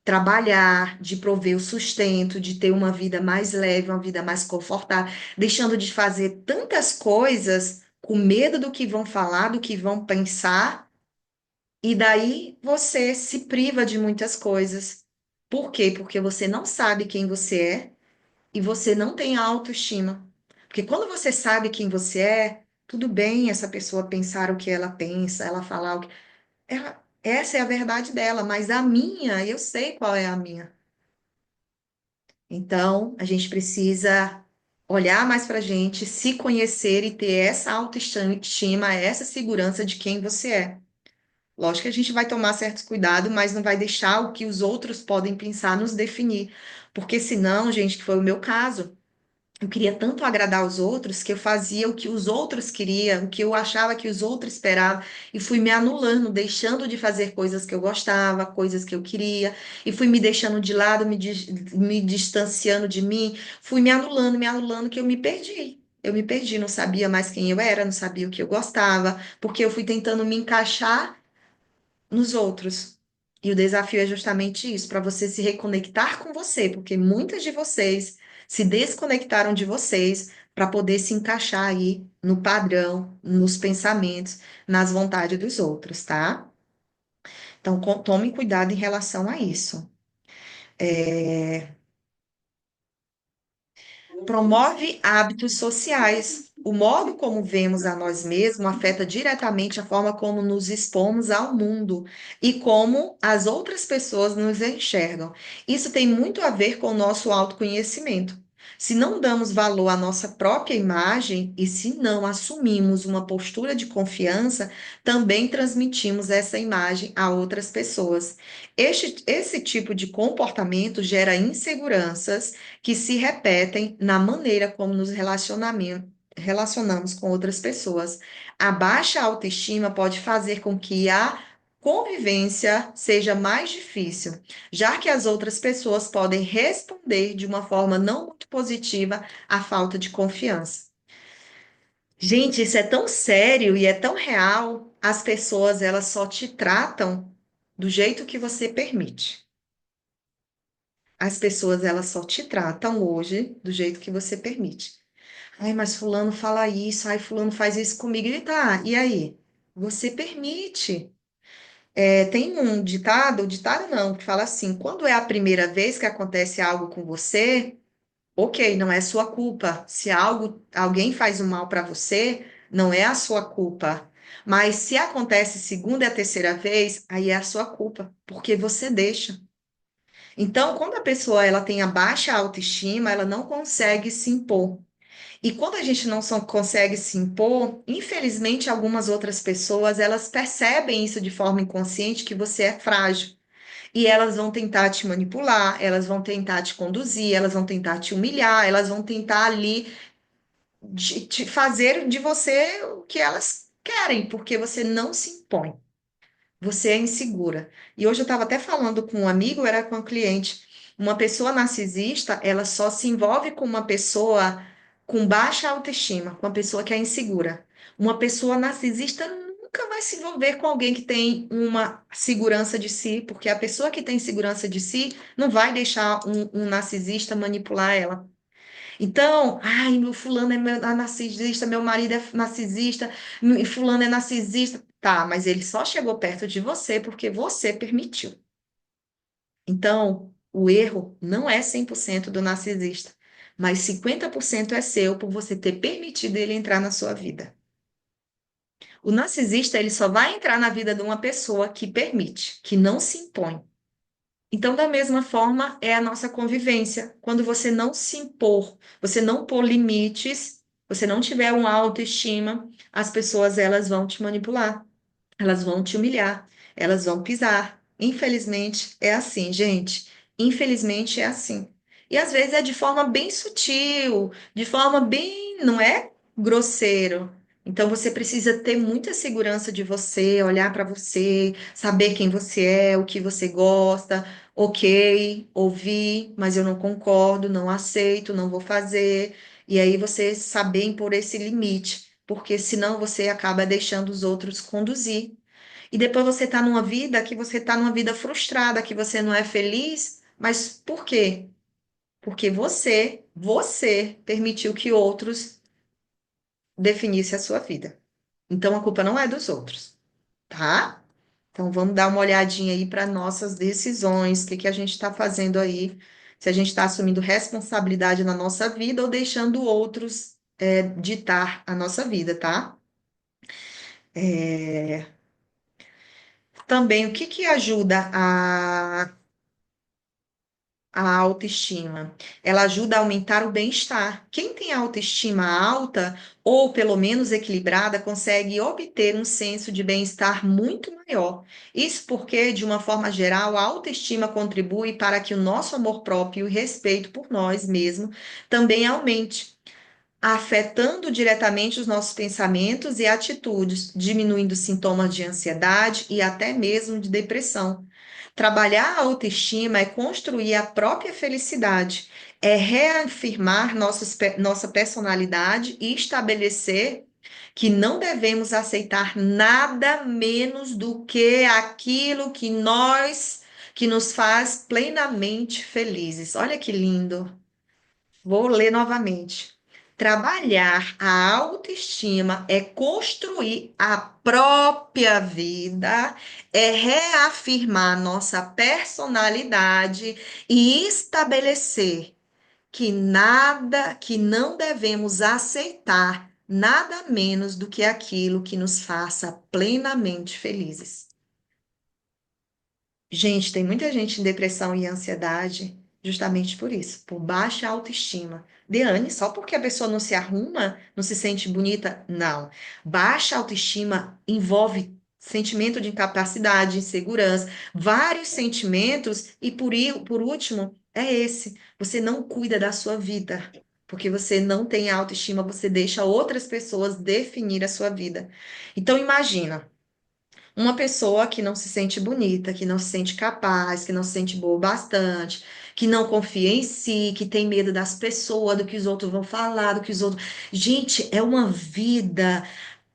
trabalhar, de prover o sustento, de ter uma vida mais leve, uma vida mais confortável, deixando de fazer tantas coisas com medo do que vão falar, do que vão pensar, e daí você se priva de muitas coisas. Por quê? Porque você não sabe quem você é e você não tem autoestima. Porque quando você sabe quem você é, tudo bem essa pessoa pensar o que ela pensa, ela falar o que. Essa é a verdade dela, mas a minha, eu sei qual é a minha. Então, a gente precisa olhar mais para a gente, se conhecer e ter essa autoestima, essa segurança de quem você é. Lógico que a gente vai tomar certos cuidados, mas não vai deixar o que os outros podem pensar nos definir. Porque senão, gente, que foi o meu caso. Eu queria tanto agradar os outros que eu fazia o que os outros queriam, o que eu achava que os outros esperavam, e fui me anulando, deixando de fazer coisas que eu gostava, coisas que eu queria, e fui me deixando de lado, me distanciando de mim, fui me anulando, que eu me perdi. Eu me perdi, não sabia mais quem eu era, não sabia o que eu gostava, porque eu fui tentando me encaixar nos outros. E o desafio é justamente isso, para você se reconectar com você, porque muitas de vocês se desconectaram de vocês para poder se encaixar aí no padrão, nos pensamentos, nas vontades dos outros, tá? Então, tome cuidado em relação a isso. É, promove hábitos sociais. O modo como vemos a nós mesmos afeta diretamente a forma como nos expomos ao mundo e como as outras pessoas nos enxergam. Isso tem muito a ver com o nosso autoconhecimento. Se não damos valor à nossa própria imagem e se não assumimos uma postura de confiança, também transmitimos essa imagem a outras pessoas. Esse tipo de comportamento gera inseguranças que se repetem na maneira como relacionamos com outras pessoas. A baixa autoestima pode fazer com que a convivência seja mais difícil, já que as outras pessoas podem responder de uma forma não muito positiva à falta de confiança. Gente, isso é tão sério e é tão real. As pessoas, elas só te tratam do jeito que você permite. As pessoas, elas só te tratam hoje do jeito que você permite. Ai, mas fulano fala isso, ai, fulano faz isso comigo. E tá, e aí? Você permite. É, tem um ditado não, que fala assim: quando é a primeira vez que acontece algo com você, ok, não é sua culpa. Se alguém faz um mal para você, não é a sua culpa. Mas se acontece segunda e a terceira vez, aí é a sua culpa, porque você deixa. Então, quando a pessoa ela tem a baixa autoestima, ela não consegue se impor. E quando a gente não consegue se impor, infelizmente algumas outras pessoas, elas percebem isso de forma inconsciente que você é frágil. E elas vão tentar te manipular, elas vão tentar te conduzir, elas vão tentar te humilhar, elas vão tentar ali te fazer de você o que elas querem, porque você não se impõe. Você é insegura. E hoje eu estava até falando com um amigo, era com um cliente. Uma pessoa narcisista, ela só se envolve com uma pessoa com baixa autoestima, com uma pessoa que é insegura. Uma pessoa narcisista nunca vai se envolver com alguém que tem uma segurança de si, porque a pessoa que tem segurança de si não vai deixar um narcisista manipular ela. Então, ai, meu fulano é narcisista, meu marido é narcisista, fulano é narcisista. Tá, mas ele só chegou perto de você porque você permitiu. Então, o erro não é 100% do narcisista, mas 50% é seu por você ter permitido ele entrar na sua vida. O narcisista, ele só vai entrar na vida de uma pessoa que permite, que não se impõe. Então, da mesma forma, é a nossa convivência. Quando você não se impor, você não pôr limites, você não tiver uma autoestima, as pessoas elas vão te manipular, elas vão te humilhar, elas vão pisar. Infelizmente, é assim, gente. Infelizmente é assim. E às vezes é de forma bem sutil, de forma bem, não é grosseiro. Então você precisa ter muita segurança de você, olhar para você, saber quem você é, o que você gosta. Ok, ouvi, mas eu não concordo, não aceito, não vou fazer. E aí você saber impor esse limite, porque senão você acaba deixando os outros conduzir. E depois você está numa vida que você está numa vida frustrada, que você não é feliz, mas por quê? Porque você permitiu que outros definissem a sua vida. Então a culpa não é dos outros, tá? Então vamos dar uma olhadinha aí para nossas decisões, o que que a gente está fazendo aí, se a gente está assumindo responsabilidade na nossa vida ou deixando outros ditar a nossa vida, tá? É, também o que que ajuda a autoestima? Ela ajuda a aumentar o bem-estar. Quem tem autoestima alta, ou pelo menos equilibrada, consegue obter um senso de bem-estar muito maior. Isso porque, de uma forma geral, a autoestima contribui para que o nosso amor próprio e o respeito por nós mesmos também aumente, afetando diretamente os nossos pensamentos e atitudes, diminuindo sintomas de ansiedade e até mesmo de depressão. Trabalhar a autoestima é construir a própria felicidade, é reafirmar nossa personalidade e estabelecer que não devemos aceitar nada menos do que aquilo que nos faz plenamente felizes. Olha que lindo. Vou ler novamente. Trabalhar a autoestima é construir a própria vida, é reafirmar nossa personalidade e estabelecer que não devemos aceitar nada menos do que aquilo que nos faça plenamente felizes. Gente, tem muita gente em depressão e ansiedade justamente por isso, por baixa autoestima. Deane, só porque a pessoa não se arruma, não se sente bonita? Não. Baixa autoestima envolve sentimento de incapacidade, insegurança, vários sentimentos, e por último, é esse: você não cuida da sua vida. Porque você não tem autoestima, você deixa outras pessoas definir a sua vida. Então, imagina. Uma pessoa que não se sente bonita, que não se sente capaz, que não se sente boa o bastante, que não confia em si, que tem medo das pessoas, do que os outros vão falar, do que os outros. Gente, é uma vida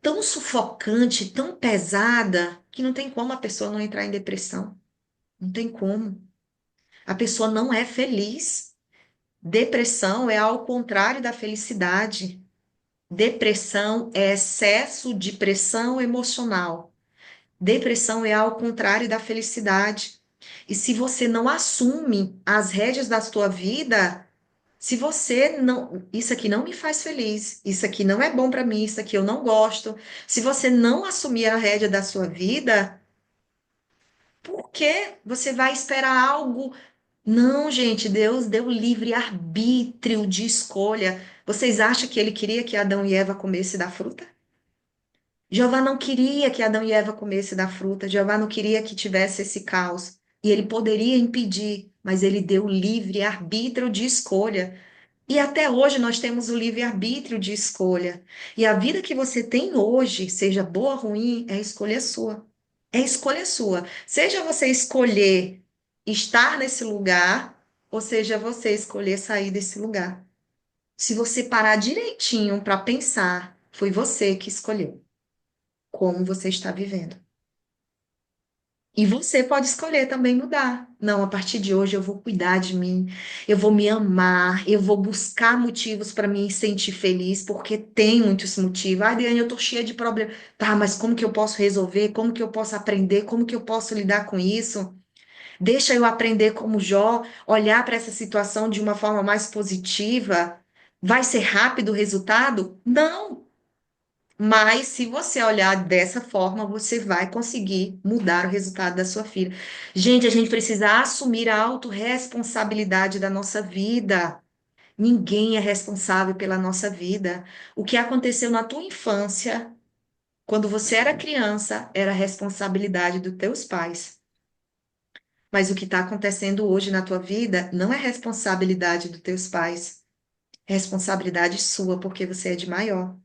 tão sufocante, tão pesada, que não tem como a pessoa não entrar em depressão. Não tem como. A pessoa não é feliz. Depressão é ao contrário da felicidade. Depressão é excesso de pressão emocional. Depressão é ao contrário da felicidade. E se você não assume as rédeas da sua vida, se você não, isso aqui não me faz feliz, isso aqui não é bom para mim, isso aqui eu não gosto. Se você não assumir a rédea da sua vida, por que você vai esperar algo? Não, gente, Deus deu livre arbítrio de escolha. Vocês acham que ele queria que Adão e Eva comessem da fruta? Jeová não queria que Adão e Eva comessem da fruta, Jeová não queria que tivesse esse caos. E ele poderia impedir, mas ele deu livre arbítrio de escolha. E até hoje nós temos o livre arbítrio de escolha. E a vida que você tem hoje, seja boa ou ruim, é escolha sua. É escolha sua. Seja você escolher estar nesse lugar, ou seja você escolher sair desse lugar. Se você parar direitinho para pensar, foi você que escolheu como você está vivendo. E você pode escolher também mudar. Não, a partir de hoje eu vou cuidar de mim, eu vou me amar, eu vou buscar motivos para me sentir feliz, porque tem muitos motivos. Ah, Adriane, eu tô cheia de problemas. Tá, mas como que eu posso resolver? Como que eu posso aprender? Como que eu posso lidar com isso? Deixa eu aprender como Jó, olhar para essa situação de uma forma mais positiva. Vai ser rápido o resultado? Não. Mas se você olhar dessa forma, você vai conseguir mudar o resultado da sua filha. Gente, a gente precisa assumir a autorresponsabilidade da nossa vida. Ninguém é responsável pela nossa vida. O que aconteceu na tua infância, quando você era criança, era responsabilidade dos teus pais. Mas o que está acontecendo hoje na tua vida não é responsabilidade dos teus pais. É responsabilidade sua, porque você é de maior.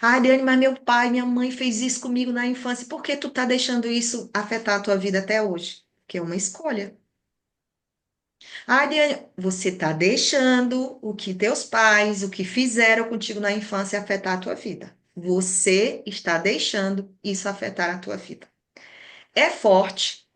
Ah, Adriane, mas meu pai, minha mãe fez isso comigo na infância. Por que tu tá deixando isso afetar a tua vida até hoje? Que é uma escolha. Ah, Adriane, você tá deixando o que teus pais, o que fizeram contigo na infância afetar a tua vida. Você está deixando isso afetar a tua vida. É forte,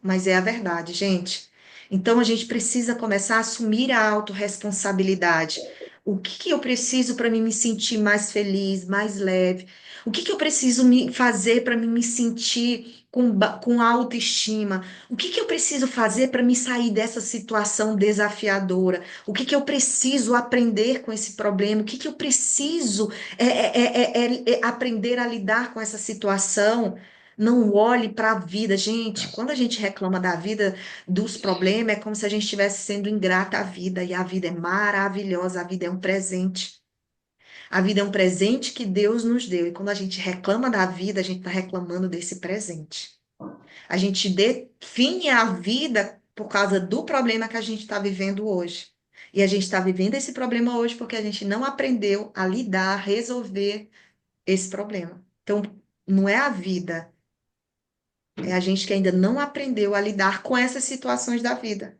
mas é a verdade, gente. Então a gente precisa começar a assumir a autorresponsabilidade. O que que eu preciso para me sentir mais feliz, mais leve? O que que eu preciso me fazer para me sentir com autoestima? O que que eu preciso fazer para me sair dessa situação desafiadora? O que que eu preciso aprender com esse problema? O que que eu preciso aprender a lidar com essa situação? Não olhe para a vida, gente. Quando a gente reclama da vida, dos problemas, é como se a gente estivesse sendo ingrata à vida. E a vida é maravilhosa, a vida é um presente. A vida é um presente que Deus nos deu. E quando a gente reclama da vida, a gente está reclamando desse presente. A gente define a vida por causa do problema que a gente está vivendo hoje. E a gente está vivendo esse problema hoje porque a gente não aprendeu a lidar, resolver esse problema. Então, não é a vida. É a gente que ainda não aprendeu a lidar com essas situações da vida.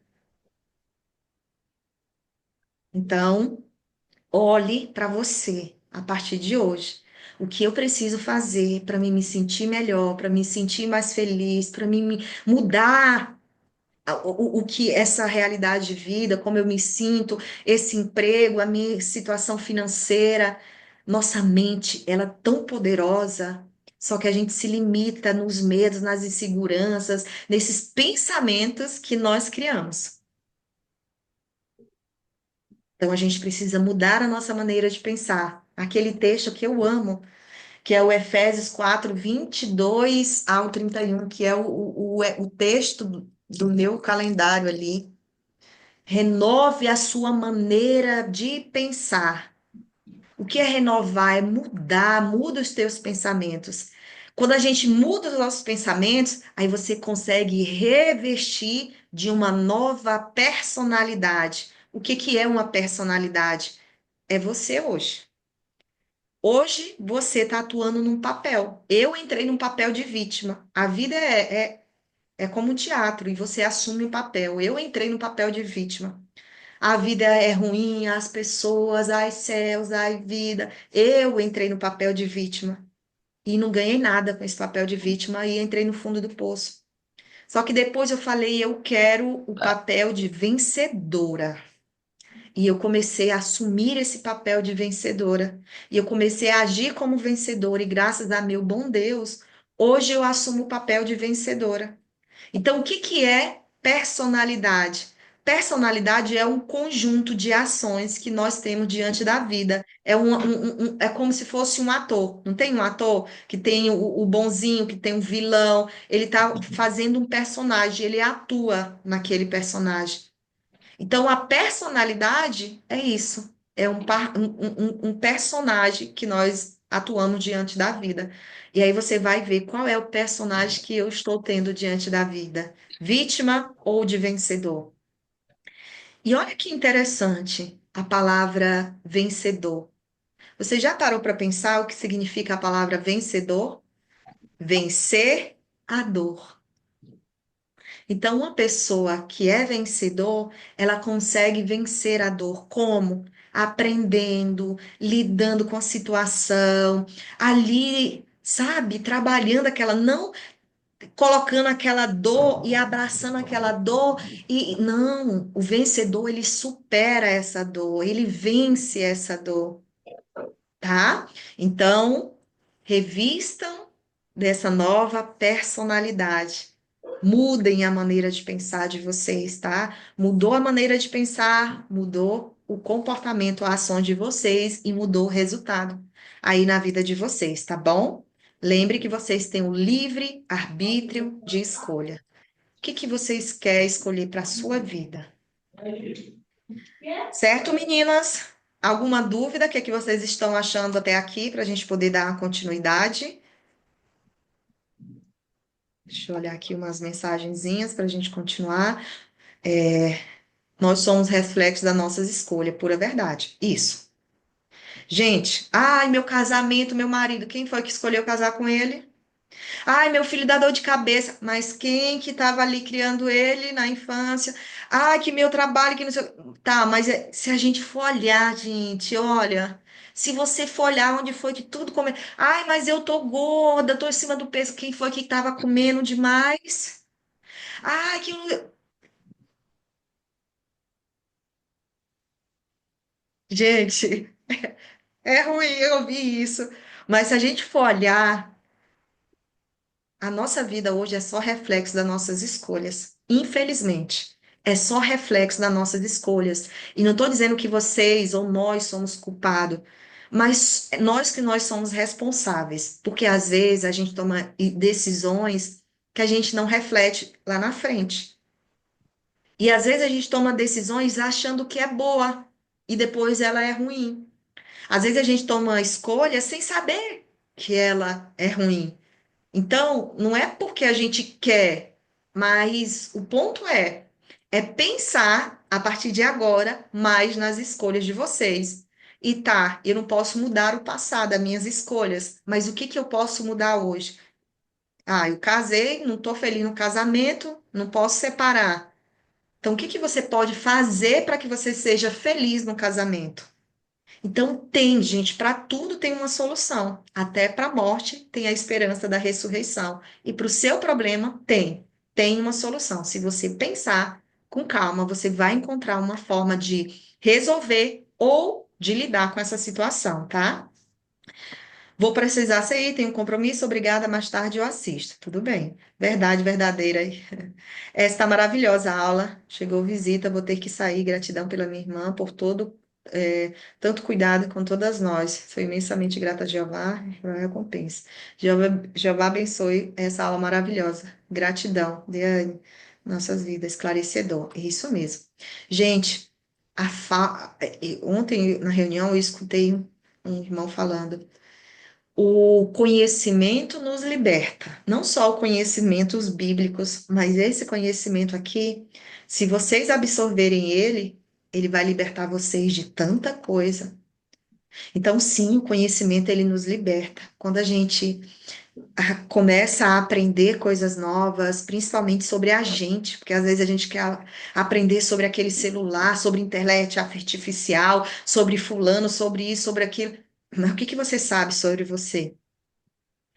Então, olhe para você a partir de hoje. O que eu preciso fazer para me sentir melhor, para me sentir mais feliz, para me mudar o que essa realidade de vida, como eu me sinto, esse emprego, a minha situação financeira. Nossa mente, ela é tão poderosa, só que a gente se limita nos medos, nas inseguranças, nesses pensamentos que nós criamos. Então a gente precisa mudar a nossa maneira de pensar. Aquele texto que eu amo, que é o Efésios 4:22 ao 31, que é o texto do meu calendário ali. Renove a sua maneira de pensar. O que é renovar? É mudar, muda os teus pensamentos. Quando a gente muda os nossos pensamentos, aí você consegue revestir de uma nova personalidade. O que que é uma personalidade? É você hoje. Hoje você está atuando num papel. Eu entrei num papel de vítima. A vida é como um teatro e você assume um papel. Eu entrei no papel de vítima. A vida é ruim, as pessoas, ai céus, ai vida. Eu entrei no papel de vítima e não ganhei nada com esse papel de vítima e entrei no fundo do poço. Só que depois eu falei, eu quero o papel de vencedora. E eu comecei a assumir esse papel de vencedora. E eu comecei a agir como vencedora. E graças a meu bom Deus, hoje eu assumo o papel de vencedora. Então, o que que é personalidade? Personalidade é um conjunto de ações que nós temos diante da vida. É como se fosse um ator. Não tem um ator que tem o bonzinho, que tem um vilão. Ele está fazendo um personagem, ele atua naquele personagem. Então, a personalidade é isso. É um personagem que nós atuamos diante da vida. E aí você vai ver qual é o personagem que eu estou tendo diante da vida: vítima ou de vencedor. E olha que interessante a palavra vencedor. Você já parou para pensar o que significa a palavra vencedor? Vencer a dor. Então, uma pessoa que é vencedor, ela consegue vencer a dor. Como? Aprendendo, lidando com a situação, ali, sabe, trabalhando aquela, não colocando aquela dor e abraçando aquela dor. E não, o vencedor, ele supera essa dor, ele vence essa dor, tá? Então, revistam dessa nova personalidade. Mudem a maneira de pensar de vocês, tá? Mudou a maneira de pensar, mudou o comportamento, a ação de vocês e mudou o resultado aí na vida de vocês, tá bom? Lembre que vocês têm o livre arbítrio de escolha. O que que vocês querem escolher para a sua vida? Certo, meninas? Alguma dúvida? O que é que vocês estão achando até aqui para a gente poder dar continuidade? Deixa eu olhar aqui umas mensagenzinhas para a gente continuar. Nós somos reflexos das nossas escolhas, pura verdade. Isso. Gente, ai, meu casamento, meu marido, quem foi que escolheu casar com ele? Ai, meu filho dá dor de cabeça, mas quem que estava ali criando ele na infância? Ai, que meu trabalho, que não sei. Tá, mas se a gente for olhar, gente, olha, se você for olhar onde foi que tudo começou. Ai, mas eu tô gorda, tô em cima do peso. Quem foi que estava comendo demais? Ai, que. Gente, é ruim eu ouvir isso. Mas se a gente for olhar, a nossa vida hoje é só reflexo das nossas escolhas. Infelizmente, é só reflexo das nossas escolhas. E não estou dizendo que vocês ou nós somos culpados, mas nós somos responsáveis, porque às vezes a gente toma decisões que a gente não reflete lá na frente. E às vezes a gente toma decisões achando que é boa e depois ela é ruim. Às vezes a gente toma escolha sem saber que ela é ruim. Então, não é porque a gente quer, mas o ponto é pensar a partir de agora mais nas escolhas de vocês. E tá, eu não posso mudar o passado, as minhas escolhas, mas o que que eu posso mudar hoje? Ah, eu casei, não estou feliz no casamento, não posso separar. Então, o que que você pode fazer para que você seja feliz no casamento? Então, tem, gente, para tudo tem uma solução. Até para a morte tem a esperança da ressurreição. E para o seu problema tem uma solução. Se você pensar com calma, você vai encontrar uma forma de resolver ou de lidar com essa situação, tá? Vou precisar sair, tenho um compromisso, obrigada, mais tarde eu assisto. Tudo bem. Verdade, verdadeira. Esta maravilhosa aula. Chegou visita, vou ter que sair. Gratidão pela minha irmã por todo, tanto cuidado com todas nós. Sou imensamente grata a Jeová e a recompensa. Jeová abençoe essa aula maravilhosa. Gratidão. Dê a nossas vidas, esclarecedor. É isso mesmo. Gente, ontem na reunião eu escutei um irmão falando. O conhecimento nos liberta, não só o conhecimento os bíblicos, mas esse conhecimento aqui, se vocês absorverem ele, ele vai libertar vocês de tanta coisa. Então, sim, o conhecimento ele nos liberta. Quando a gente começa a aprender coisas novas, principalmente sobre a gente, porque às vezes a gente quer aprender sobre aquele celular, sobre internet artificial, sobre fulano, sobre isso, sobre aquilo. Mas o que que você sabe sobre você?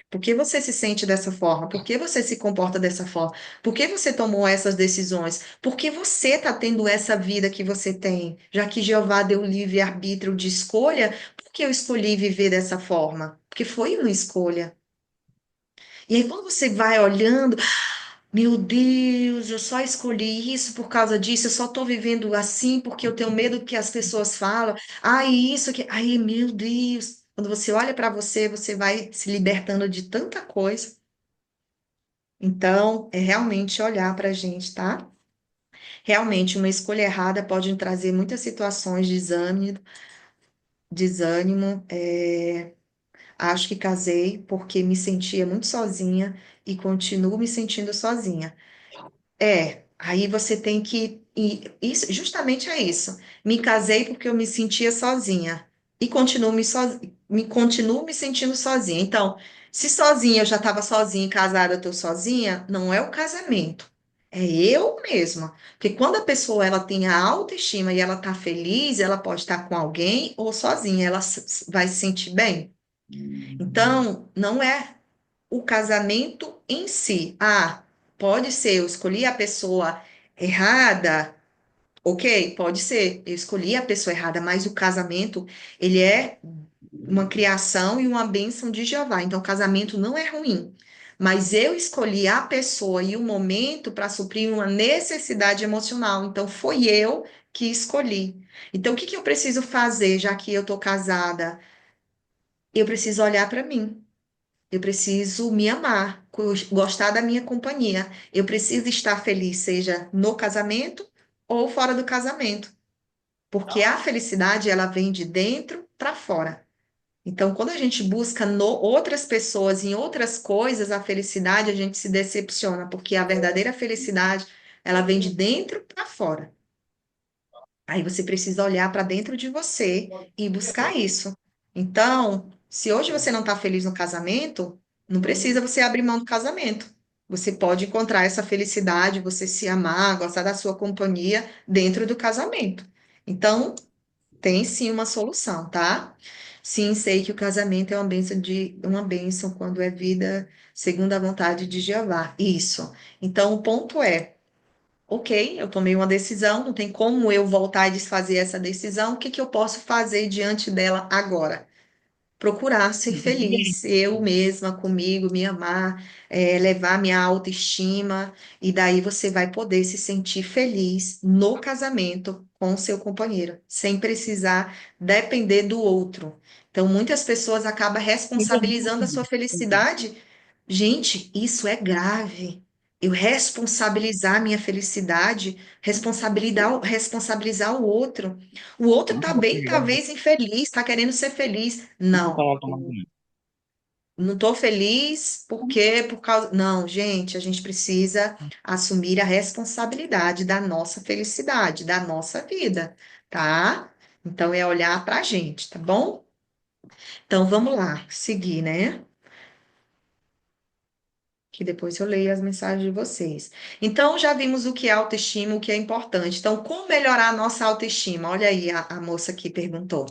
Por que você se sente dessa forma? Por que você se comporta dessa forma? Por que você tomou essas decisões? Por que você está tendo essa vida que você tem? Já que Jeová deu livre-arbítrio de escolha, por que eu escolhi viver dessa forma? Porque foi uma escolha. E aí, quando você vai olhando, meu Deus, eu só escolhi isso por causa disso, eu só estou vivendo assim porque eu tenho medo do que as pessoas falam. Ai, isso que. Ai, meu Deus. Quando você olha para você, você vai se libertando de tanta coisa. Então, é realmente olhar para a gente, tá? Realmente, uma escolha errada pode trazer muitas situações de desânimo. Acho que casei porque me sentia muito sozinha e continuo me sentindo sozinha. Aí você tem que. E isso, justamente é isso. Me casei porque eu me sentia sozinha e continuo me sentindo sozinha. Então, se sozinha eu já estava sozinha e casada eu estou sozinha, não é o casamento. É eu mesma. Porque quando a pessoa ela tem a autoestima e ela está feliz, ela pode estar com alguém ou sozinha, ela vai se sentir bem. Então, não é o casamento em si. Ah, pode ser, eu escolhi a pessoa errada, ok, pode ser, eu escolhi a pessoa errada, mas o casamento, ele é uma criação e uma bênção de Jeová. Então, o casamento não é ruim. Mas eu escolhi a pessoa e o momento para suprir uma necessidade emocional. Então, foi eu que escolhi. Então, o que que eu preciso fazer, já que eu estou casada? Eu preciso olhar para mim. Eu preciso me amar, gostar da minha companhia. Eu preciso estar feliz, seja no casamento ou fora do casamento, porque a felicidade ela vem de dentro para fora. Então, quando a gente busca outras pessoas em outras coisas, a felicidade a gente se decepciona, porque a verdadeira felicidade ela vem de dentro para fora. Aí você precisa olhar para dentro de você e buscar isso. Então, se hoje você não está feliz no casamento, não precisa você abrir mão do casamento. Você pode encontrar essa felicidade, você se amar, gostar da sua companhia dentro do casamento. Então, tem sim uma solução, tá? Sim, sei que o casamento é uma bênção quando é vida segundo a vontade de Jeová. Isso. Então, o ponto é ok, eu tomei uma decisão, não tem como eu voltar e desfazer essa decisão. O que que eu posso fazer diante dela agora? Procurar ser feliz, eu mesma comigo, me amar, levar minha autoestima, e daí você vai poder se sentir feliz no casamento com o seu companheiro, sem precisar depender do outro. Então, muitas pessoas acabam responsabilizando a sua felicidade. Gente, isso é grave. Eu responsabilizar minha felicidade, responsabilizar o outro. O outro tá bem, talvez infeliz, tá querendo ser feliz. Não, não tô feliz porque por causa. Não, gente, a gente precisa assumir a responsabilidade da nossa felicidade, da nossa vida, tá? Então é olhar pra gente, tá bom? Então vamos lá, seguir, né? que depois eu leio as mensagens de vocês. Então, já vimos o que é autoestima, o que é importante. Então, como melhorar a nossa autoestima? Olha aí, a moça que perguntou.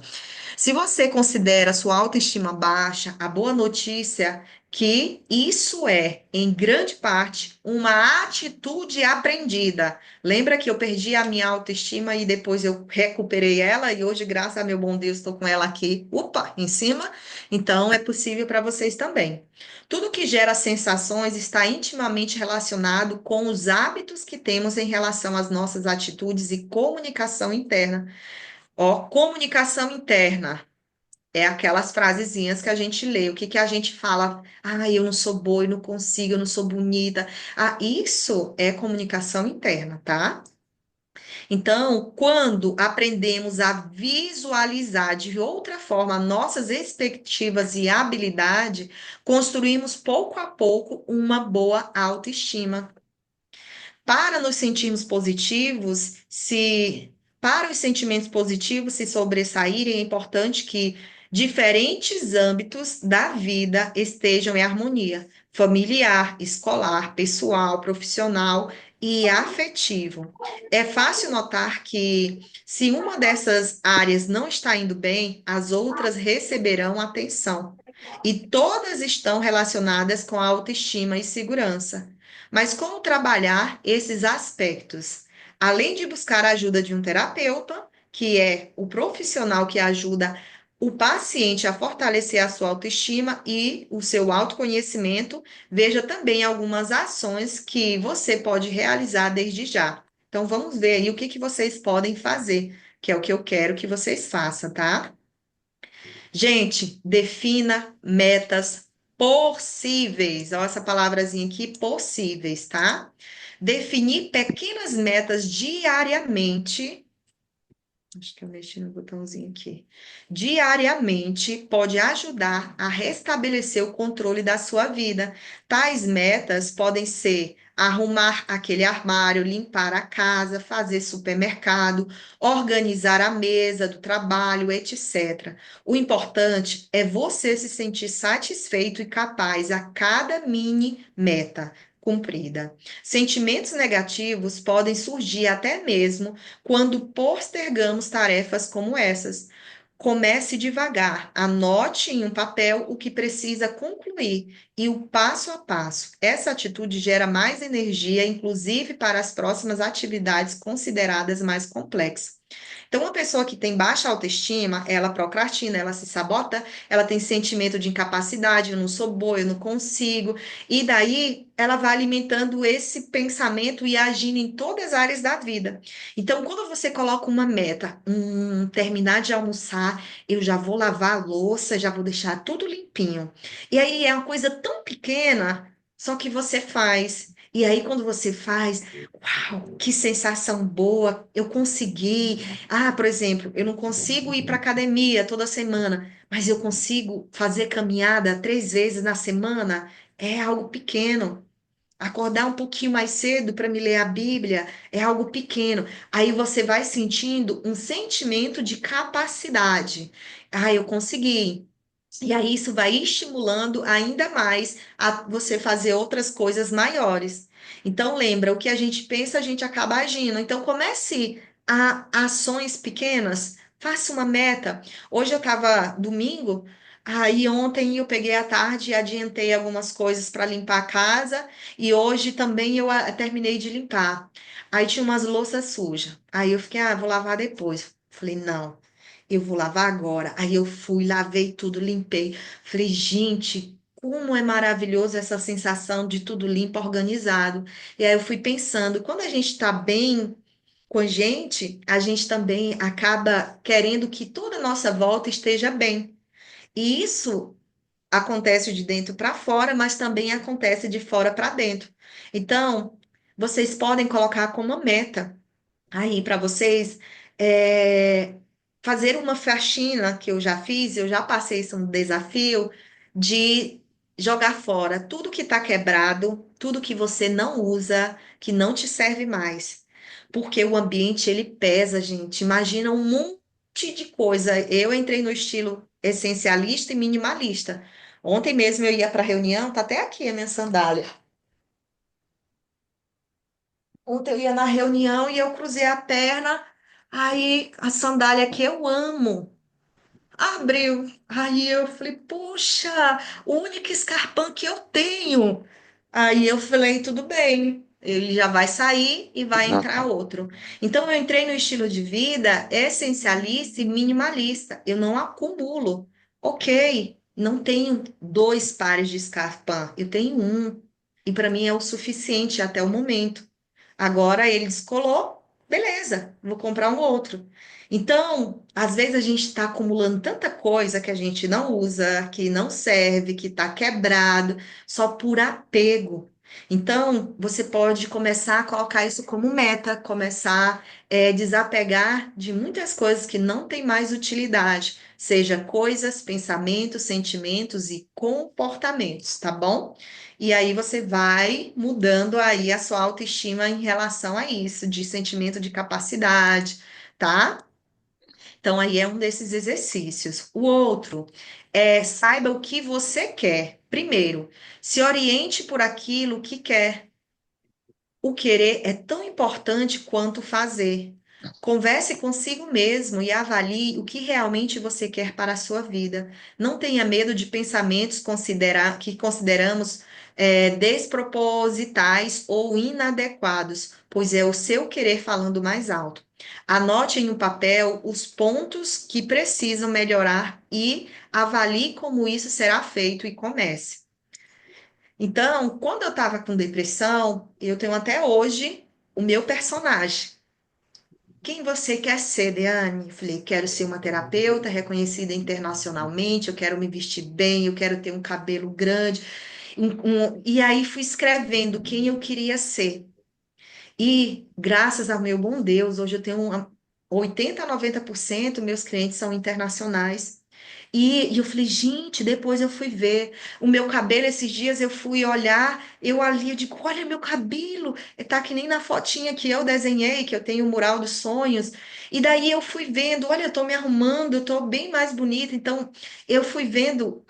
Se você considera sua autoestima baixa, a boa notícia é que isso é, em grande parte, uma atitude aprendida. Lembra que eu perdi a minha autoestima e depois eu recuperei ela e hoje, graças a meu bom Deus, estou com ela aqui, upa, em cima? Então é possível para vocês também. Tudo que gera sensações está intimamente relacionado com os hábitos que temos em relação às nossas atitudes e comunicação interna. Ó, comunicação interna. É aquelas frasezinhas que a gente lê. O que que a gente fala? Ah, eu não sou boa, eu não consigo, eu não sou bonita. Ah, isso é comunicação interna, tá? Então, quando aprendemos a visualizar de outra forma nossas expectativas e habilidade, construímos pouco a pouco uma boa autoestima. Para nos sentirmos positivos, se para os sentimentos positivos se sobressaírem, é importante que diferentes âmbitos da vida estejam em harmonia, familiar, escolar, pessoal, profissional e afetivo. É fácil notar que se uma dessas áreas não está indo bem, as outras receberão atenção. E todas estão relacionadas com a autoestima e segurança. Mas como trabalhar esses aspectos? Além de buscar a ajuda de um terapeuta, que é o profissional que ajuda o paciente a fortalecer a sua autoestima e o seu autoconhecimento, veja também algumas ações que você pode realizar desde já. Então, vamos ver aí o que que vocês podem fazer, que é o que eu quero que vocês façam, tá? Gente, defina metas possíveis. Olha essa palavrazinha aqui, possíveis, tá? Definir pequenas metas diariamente. Acho que eu mexi no botãozinho aqui. Diariamente pode ajudar a restabelecer o controle da sua vida. Tais metas podem ser arrumar aquele armário, limpar a casa, fazer supermercado, organizar a mesa do trabalho, etc. O importante é você se sentir satisfeito e capaz a cada mini meta cumprida. Sentimentos negativos podem surgir até mesmo quando postergamos tarefas como essas. Comece devagar, anote em um papel o que precisa concluir e o passo a passo. Essa atitude gera mais energia, inclusive para as próximas atividades consideradas mais complexas. Então, uma pessoa que tem baixa autoestima, ela procrastina, ela se sabota, ela tem sentimento de incapacidade, eu não sou boa, eu não consigo, e daí ela vai alimentando esse pensamento e agindo em todas as áreas da vida. Então, quando você coloca uma meta, terminar de almoçar, eu já vou lavar a louça, já vou deixar tudo limpinho. E aí é uma coisa tão pequena, só que você faz. E aí, quando você faz, uau, que sensação boa, eu consegui. Ah, por exemplo, eu não consigo ir para academia toda semana, mas eu consigo fazer caminhada 3 vezes na semana. É algo pequeno. Acordar um pouquinho mais cedo para me ler a Bíblia é algo pequeno. Aí você vai sentindo um sentimento de capacidade. Ah, eu consegui. E aí isso vai estimulando ainda mais a você fazer outras coisas maiores. Então lembra, o que a gente pensa, a gente acaba agindo. Então comece a ações pequenas, faça uma meta. Hoje eu estava domingo, aí ontem eu peguei à tarde e adiantei algumas coisas para limpar a casa e hoje também eu terminei de limpar. Aí tinha umas louças sujas. Aí eu fiquei, vou lavar depois. Falei, não. Eu vou lavar agora. Aí eu fui, lavei tudo, limpei. Falei, gente, como é maravilhoso essa sensação de tudo limpo, organizado. E aí eu fui pensando, quando a gente está bem com a gente também acaba querendo que toda a nossa volta esteja bem. E isso acontece de dentro para fora, mas também acontece de fora para dentro. Então, vocês podem colocar como meta aí para vocês é, fazer uma faxina que eu já fiz, eu já passei isso um desafio de jogar fora tudo que está quebrado, tudo que você não usa, que não te serve mais. Porque o ambiente ele pesa, gente. Imagina um monte de coisa. Eu entrei no estilo essencialista e minimalista. Ontem mesmo eu ia para a reunião, tá até aqui a minha sandália. Ontem eu ia na reunião e eu cruzei a perna, aí a sandália que eu amo abriu. Aí eu falei, poxa, o único escarpão que eu tenho. Aí eu falei, tudo bem, ele já vai sair e vai entrar outro. Então eu entrei no estilo de vida essencialista e minimalista. Eu não acumulo. Ok, não tenho dois pares de escarpão, eu tenho um. E para mim é o suficiente até o momento. Agora ele descolou, beleza, vou comprar um outro. Então, às vezes a gente está acumulando tanta coisa que a gente não usa, que não serve, que está quebrado, só por apego. Então, você pode começar a colocar isso como meta, começar a desapegar de muitas coisas que não têm mais utilidade, seja coisas, pensamentos, sentimentos e comportamentos, tá bom? E aí você vai mudando aí a sua autoestima em relação a isso, de sentimento de capacidade, tá? Então aí é um desses exercícios. O outro é saiba o que você quer. Primeiro, se oriente por aquilo que quer. O querer é tão importante quanto o fazer. Converse consigo mesmo e avalie o que realmente você quer para a sua vida. Não tenha medo de pensamentos que consideramos despropositais ou inadequados, pois é o seu querer falando mais alto. Anote em um papel os pontos que precisam melhorar e avalie como isso será feito e comece. Então, quando eu estava com depressão, eu tenho até hoje o meu personagem. Quem você quer ser, Deane? Eu falei, quero ser uma terapeuta reconhecida internacionalmente, eu quero me vestir bem, eu quero ter um cabelo grande. E aí fui escrevendo quem eu queria ser. E graças ao meu bom Deus, hoje eu tenho 80 a 90% meus clientes são internacionais. E eu falei, gente, depois eu fui ver o meu cabelo, esses dias eu fui olhar, eu ali, eu digo, olha meu cabelo, tá que nem na fotinha que eu desenhei, que eu tenho o mural dos sonhos. E daí eu fui vendo, olha, eu tô me arrumando, eu tô bem mais bonita. Então, eu fui vendo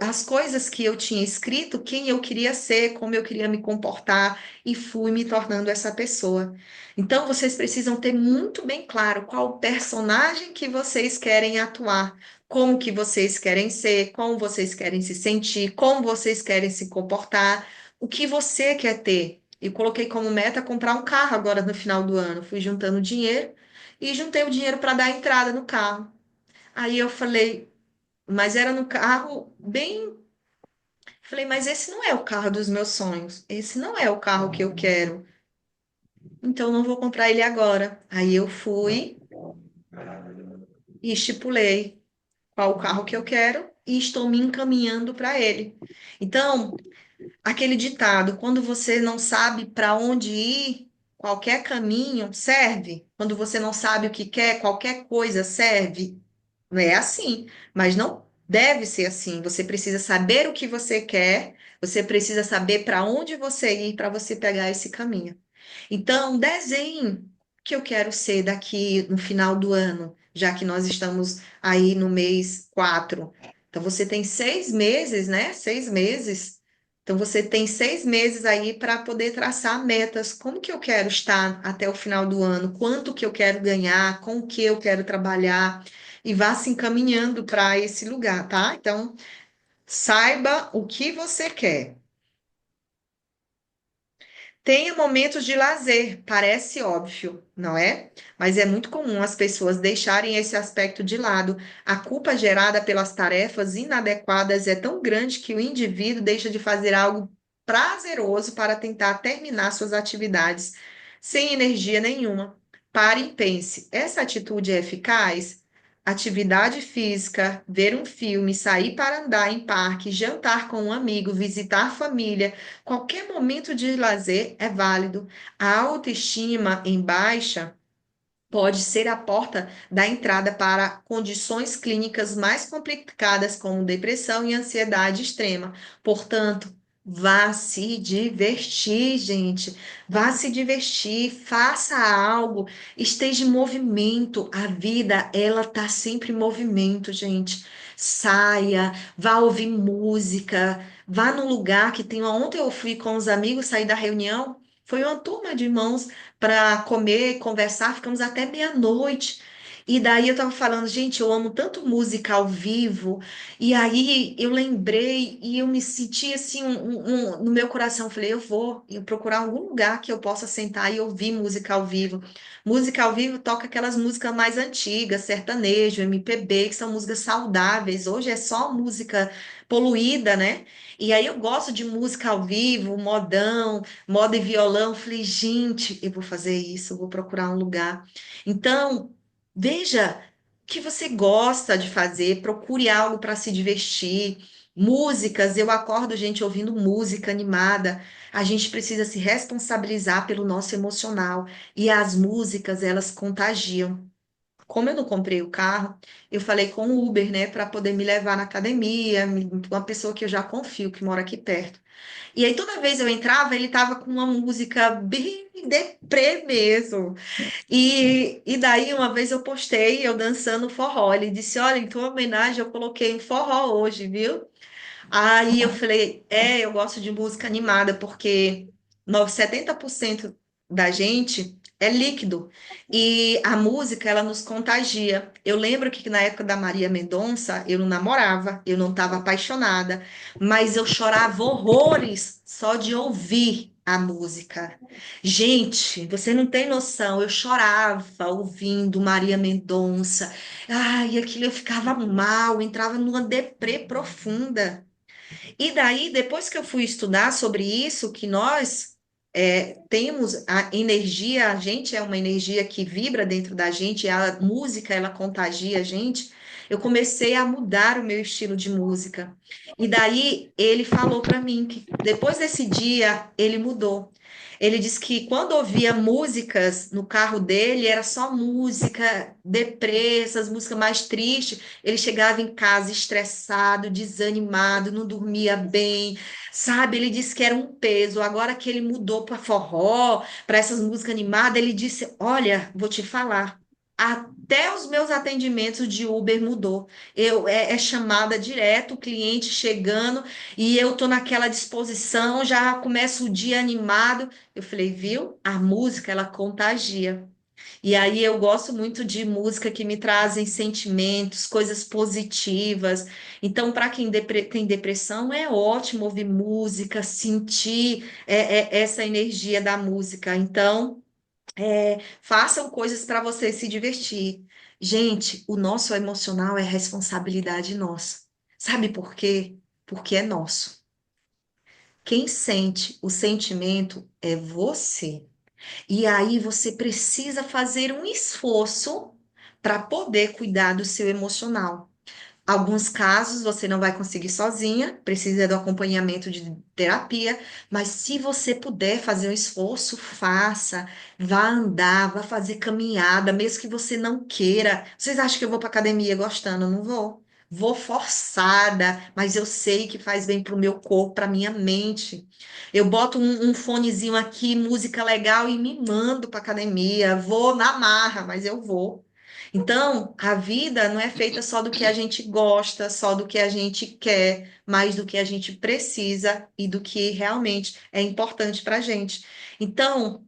as coisas que eu tinha escrito, quem eu queria ser, como eu queria me comportar, e fui me tornando essa pessoa. Então, vocês precisam ter muito bem claro qual o personagem que vocês querem atuar, como que vocês querem ser, como vocês querem se sentir, como vocês querem se comportar, o que você quer ter. Eu coloquei como meta comprar um carro agora no final do ano. Fui juntando dinheiro e juntei o dinheiro para dar entrada no carro. Aí eu falei, mas era no carro bem. Falei, mas esse não é o carro dos meus sonhos. Esse não é o carro que eu quero. Então não vou comprar ele agora. Aí eu fui e estipulei qual o carro que eu quero e estou me encaminhando para ele. Então, aquele ditado, quando você não sabe para onde ir, qualquer caminho serve. Quando você não sabe o que quer, qualquer coisa serve. Não é assim, mas não deve ser assim. Você precisa saber o que você quer, você precisa saber para onde você ir para você pegar esse caminho. Então, desenhe o que eu quero ser daqui no final do ano, já que nós estamos aí no mês 4. Então, você tem 6 meses, né? 6 meses. Então, você tem 6 meses aí para poder traçar metas. Como que eu quero estar até o final do ano? Quanto que eu quero ganhar? Com o que eu quero trabalhar? E vá se encaminhando para esse lugar, tá? Então, saiba o que você quer. Tenha momentos de lazer, parece óbvio, não é? Mas é muito comum as pessoas deixarem esse aspecto de lado. A culpa gerada pelas tarefas inadequadas é tão grande que o indivíduo deixa de fazer algo prazeroso para tentar terminar suas atividades sem energia nenhuma. Pare e pense: essa atitude é eficaz? Atividade física, ver um filme, sair para andar em parque, jantar com um amigo, visitar família. Qualquer momento de lazer é válido. A autoestima em baixa pode ser a porta da entrada para condições clínicas mais complicadas, como depressão e ansiedade extrema. Portanto, vá se divertir, gente. Vá se divertir, faça algo, esteja em movimento. A vida, ela tá sempre em movimento, gente. Saia, vá ouvir música, vá num lugar que tem. Ontem eu fui com os amigos, saí da reunião. Foi uma turma de irmãos para comer, conversar, ficamos até meia-noite. E daí eu estava falando, gente, eu amo tanto música ao vivo. E aí eu lembrei e eu me senti assim no meu coração. Eu falei, eu procurar algum lugar que eu possa sentar e ouvir música ao vivo. Música ao vivo toca aquelas músicas mais antigas, sertanejo, MPB, que são músicas saudáveis. Hoje é só música poluída, né? E aí eu gosto de música ao vivo, modão, moda e violão. Falei, gente, eu vou fazer isso, eu vou procurar um lugar. Então, veja o que você gosta de fazer, procure algo para se divertir. Músicas, eu acordo, gente, ouvindo música animada. A gente precisa se responsabilizar pelo nosso emocional. E as músicas, elas contagiam. Como eu não comprei o carro, eu falei com o Uber, né, para poder me levar na academia, uma pessoa que eu já confio, que mora aqui perto. E aí toda vez eu entrava, ele tava com uma música bem deprê mesmo. E daí uma vez eu postei eu dançando forró. Ele disse: Olha, em tua homenagem eu coloquei um forró hoje, viu? Aí eu falei, eu gosto de música animada, porque 70% da gente é líquido. E a música, ela nos contagia. Eu lembro que na época da Maria Mendonça, eu não namorava, eu não estava apaixonada, mas eu chorava horrores só de ouvir a música. Gente, você não tem noção, eu chorava ouvindo Maria Mendonça. Ai, aquilo eu ficava mal, entrava numa deprê profunda. E daí, depois que eu fui estudar sobre isso, que nós temos a energia, a gente é uma energia que vibra dentro da gente, a música, ela contagia a gente, eu comecei a mudar o meu estilo de música. E daí, ele falou para mim que depois desse dia, ele mudou. Ele disse que quando ouvia músicas no carro dele, era só música deprê, essas músicas mais tristes. Ele chegava em casa estressado, desanimado, não dormia bem, sabe? Ele disse que era um peso. Agora que ele mudou para forró, para essas músicas animadas, ele disse: Olha, vou te falar. Até os meus atendimentos de Uber mudou. É chamada direto, o cliente chegando e eu tô naquela disposição, já começo o dia animado. Eu falei, viu? A música ela contagia. E aí eu gosto muito de música que me trazem sentimentos, coisas positivas. Então, para quem tem depressão, é ótimo ouvir música, sentir essa energia da música. Então, façam coisas para você se divertir. Gente, o nosso emocional é responsabilidade nossa. Sabe por quê? Porque é nosso. Quem sente o sentimento é você. E aí você precisa fazer um esforço para poder cuidar do seu emocional. Alguns casos você não vai conseguir sozinha, precisa do acompanhamento de terapia, mas se você puder fazer um esforço, faça. Vá andar, vá fazer caminhada, mesmo que você não queira. Vocês acham que eu vou para academia gostando? Eu não vou. Vou forçada, mas eu sei que faz bem para o meu corpo, para minha mente. Eu boto um fonezinho aqui, música legal e me mando para academia. Vou na marra, mas eu vou. Então, a vida não é feita só do que a gente gosta, só do que a gente quer, mas do que a gente precisa e do que realmente é importante para a gente. Então,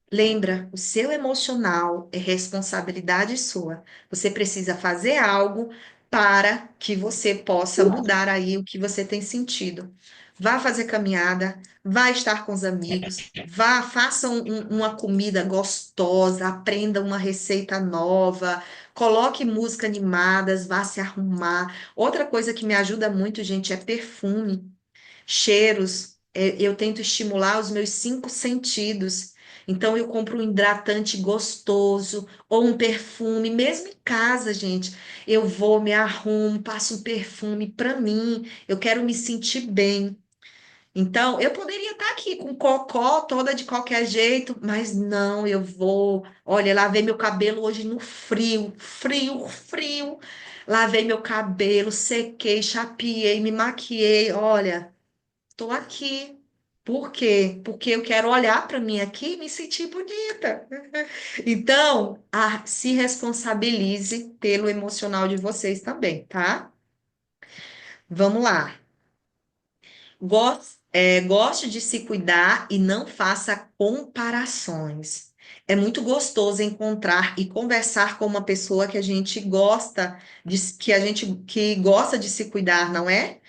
lembra, o seu emocional é responsabilidade sua. Você precisa fazer algo para que você possa mudar aí o que você tem sentido. Vá fazer caminhada, vá estar com os amigos, vá, faça uma comida gostosa, aprenda uma receita nova, coloque música animadas, vá se arrumar. Outra coisa que me ajuda muito, gente, é perfume. Cheiros, eu tento estimular os meus cinco sentidos. Então, eu compro um hidratante gostoso ou um perfume, mesmo em casa, gente. Eu vou, me arrumo, passo um perfume para mim. Eu quero me sentir bem. Então, eu poderia estar aqui com cocó toda de qualquer jeito, mas não, eu vou. Olha, lavei meu cabelo hoje no frio, frio, frio. Lavei meu cabelo, sequei, chapeei, me maquiei. Olha. Estou aqui. Por quê? Porque eu quero olhar para mim aqui e me sentir bonita. Então, se responsabilize pelo emocional de vocês também, tá? Vamos lá. Goste de se cuidar e não faça comparações. É muito gostoso encontrar e conversar com uma pessoa que a gente gosta que gosta de se cuidar, não é?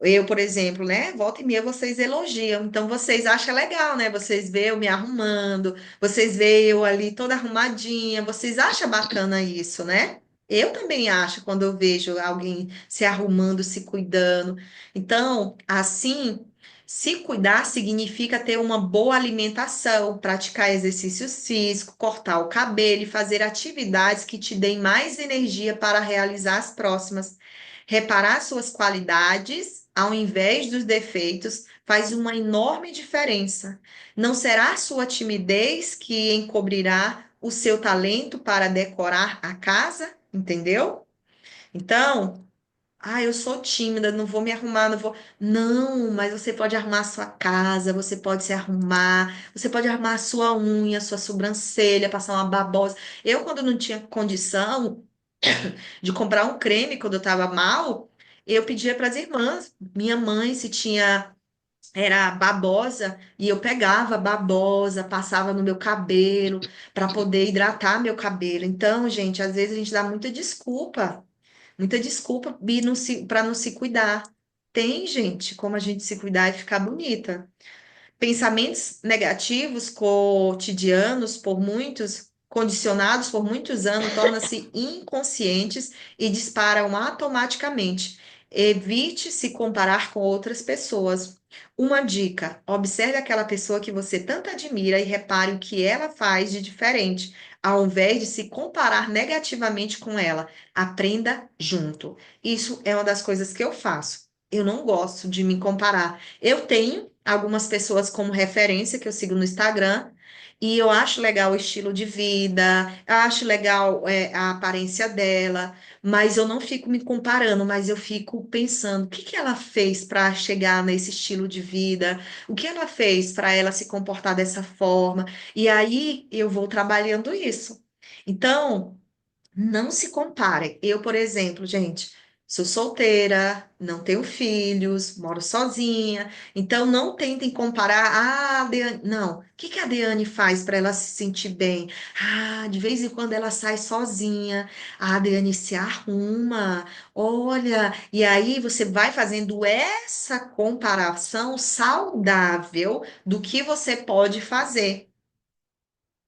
Eu, por exemplo, né? Volta e meia vocês elogiam. Então vocês acham legal, né? Vocês vê eu me arrumando, vocês vê eu ali toda arrumadinha, vocês acham bacana isso, né? Eu também acho quando eu vejo alguém se arrumando, se cuidando. Então, assim, se cuidar significa ter uma boa alimentação, praticar exercícios físicos, cortar o cabelo e fazer atividades que te deem mais energia para realizar as próximas. Reparar suas qualidades ao invés dos defeitos faz uma enorme diferença. Não será a sua timidez que encobrirá o seu talento para decorar a casa, entendeu? Então, eu sou tímida, não vou me arrumar, não vou. Não, mas você pode arrumar a sua casa, você pode se arrumar, você pode arrumar a sua unha, a sua sobrancelha, passar uma babosa. Eu, quando não tinha condição de comprar um creme quando eu estava mal, eu pedia para as irmãs. Minha mãe, se tinha, era babosa, e eu pegava babosa, passava no meu cabelo para poder hidratar meu cabelo. Então, gente, às vezes a gente dá muita desculpa para não se cuidar. Tem, gente, como a gente se cuidar e ficar bonita. Pensamentos negativos cotidianos por muitos, condicionados por muitos anos, tornam-se inconscientes e disparam automaticamente. Evite se comparar com outras pessoas. Uma dica: observe aquela pessoa que você tanto admira e repare o que ela faz de diferente, ao invés de se comparar negativamente com ela. Aprenda junto. Isso é uma das coisas que eu faço. Eu não gosto de me comparar. Eu tenho algumas pessoas como referência que eu sigo no Instagram e eu acho legal o estilo de vida, eu acho legal a aparência dela, mas eu não fico me comparando, mas eu fico pensando o que que ela fez para chegar nesse estilo de vida, o que ela fez para ela se comportar dessa forma, e aí eu vou trabalhando isso. Então, não se compare. Eu, por exemplo, gente, sou solteira, não tenho filhos, moro sozinha. Então, não tentem comparar. Ah, a Deane... Não. O que que a Deane faz para ela se sentir bem? Ah, de vez em quando ela sai sozinha. Ah, a Deane se arruma. Olha, e aí você vai fazendo essa comparação saudável do que você pode fazer.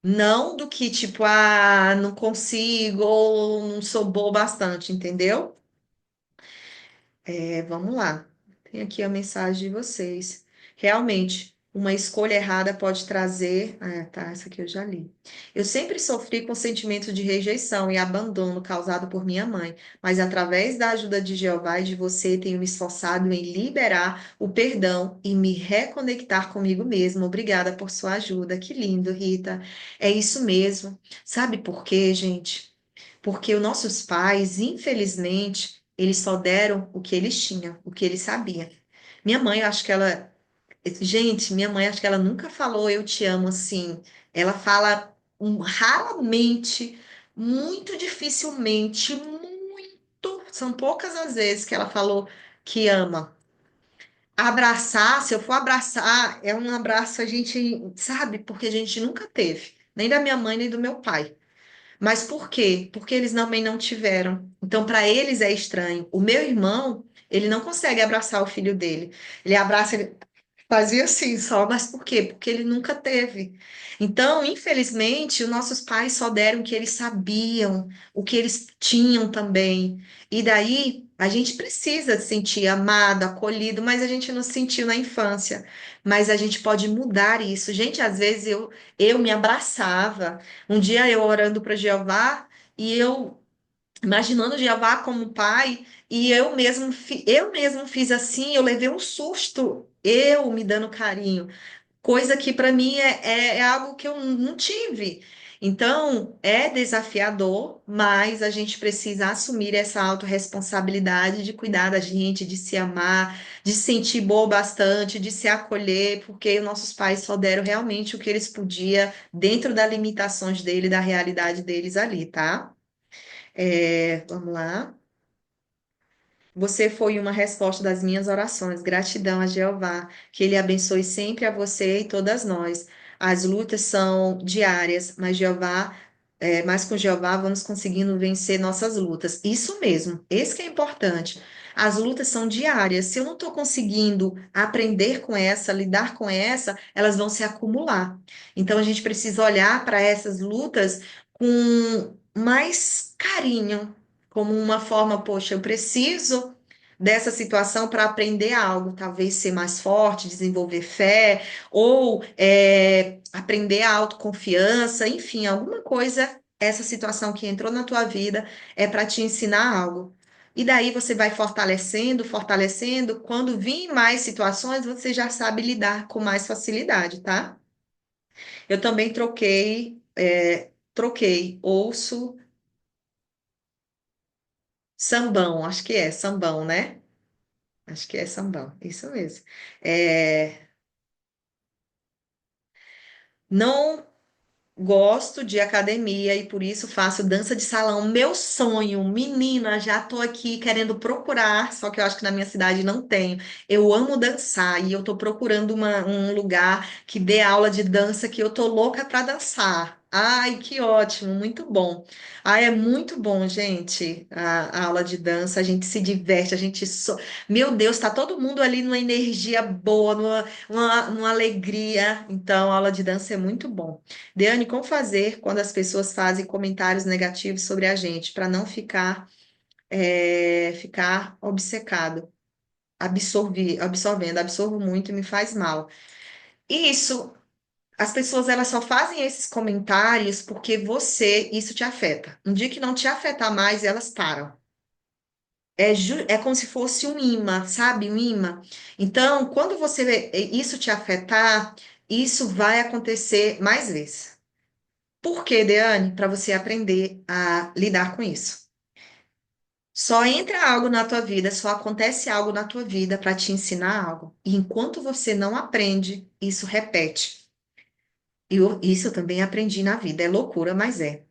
Não do que, tipo, não consigo ou não sou boa bastante, entendeu? Vamos lá. Tem aqui a mensagem de vocês. Realmente, uma escolha errada pode trazer. Ah, tá, essa aqui eu já li. Eu sempre sofri com sentimento de rejeição e abandono causado por minha mãe, mas através da ajuda de Jeová e de você, tenho me esforçado em liberar o perdão e me reconectar comigo mesma. Obrigada por sua ajuda. Que lindo, Rita. É isso mesmo. Sabe por quê, gente? Porque os nossos pais, infelizmente, eles só deram o que eles tinham, o que eles sabiam. Minha mãe, eu acho que ela. Gente, minha mãe, acho que ela nunca falou eu te amo assim. Ela fala raramente, muito dificilmente, muito. São poucas as vezes que ela falou que ama. Abraçar, se eu for abraçar, é um abraço a gente, sabe? Porque a gente nunca teve, nem da minha mãe, nem do meu pai. Mas por quê? Porque eles também não tiveram. Então, para eles é estranho. O meu irmão, ele não consegue abraçar o filho dele. Ele abraça, ele fazia assim só, mas por quê? Porque ele nunca teve. Então, infelizmente, os nossos pais só deram o que eles sabiam, o que eles tinham também. E daí, a gente precisa se sentir amado, acolhido, mas a gente não sentiu na infância. Mas a gente pode mudar isso. Gente, às vezes eu me abraçava. Um dia eu orando para Jeová e eu imaginando Jeová como pai, e eu mesmo fiz assim, eu levei um susto, eu me dando carinho, coisa que para mim é algo que eu não tive. Então, é desafiador, mas a gente precisa assumir essa autorresponsabilidade de cuidar da gente, de se amar, de se sentir boa bastante, de se acolher, porque nossos pais só deram realmente o que eles podiam dentro das limitações dele, da realidade deles ali, tá? Vamos lá. Você foi uma resposta das minhas orações. Gratidão a Jeová, que Ele abençoe sempre a você e todas nós. As lutas são diárias, mas mas com Jeová vamos conseguindo vencer nossas lutas. Isso mesmo, esse que é importante. As lutas são diárias. Se eu não estou conseguindo aprender com essa, lidar com essa, elas vão se acumular. Então a gente precisa olhar para essas lutas com mais carinho, como uma forma, poxa, eu preciso dessa situação para aprender algo, talvez ser mais forte, desenvolver fé, ou aprender a autoconfiança, enfim, alguma coisa, essa situação que entrou na tua vida é para te ensinar algo. E daí você vai fortalecendo, fortalecendo, quando vir mais situações, você já sabe lidar com mais facilidade, tá? Eu também troquei, ouço sambão, acho que é sambão, né? Acho que é sambão, isso mesmo. É, não gosto de academia e por isso faço dança de salão. Meu sonho, menina, já tô aqui querendo procurar, só que eu acho que na minha cidade não tenho. Eu amo dançar e eu tô procurando um lugar que dê aula de dança que eu tô louca para dançar. Ai, que ótimo, muito bom. Ai, é muito bom, gente, a aula de dança. A gente se diverte, Meu Deus, tá todo mundo ali numa energia boa, numa alegria. Então, a aula de dança é muito bom. Deane, como fazer quando as pessoas fazem comentários negativos sobre a gente, para não ficar obcecado, absorvendo, absorvo muito e me faz mal. Isso, as pessoas elas só fazem esses comentários porque isso te afeta. Um dia que não te afetar mais, elas param. É como se fosse um imã, sabe? Um imã. Então, quando isso te afetar, isso vai acontecer mais vezes. Por quê, Deane? Para você aprender a lidar com isso. Só entra algo na tua vida, só acontece algo na tua vida para te ensinar algo. E enquanto você não aprende, isso repete. Isso eu também aprendi na vida. É loucura, mas é.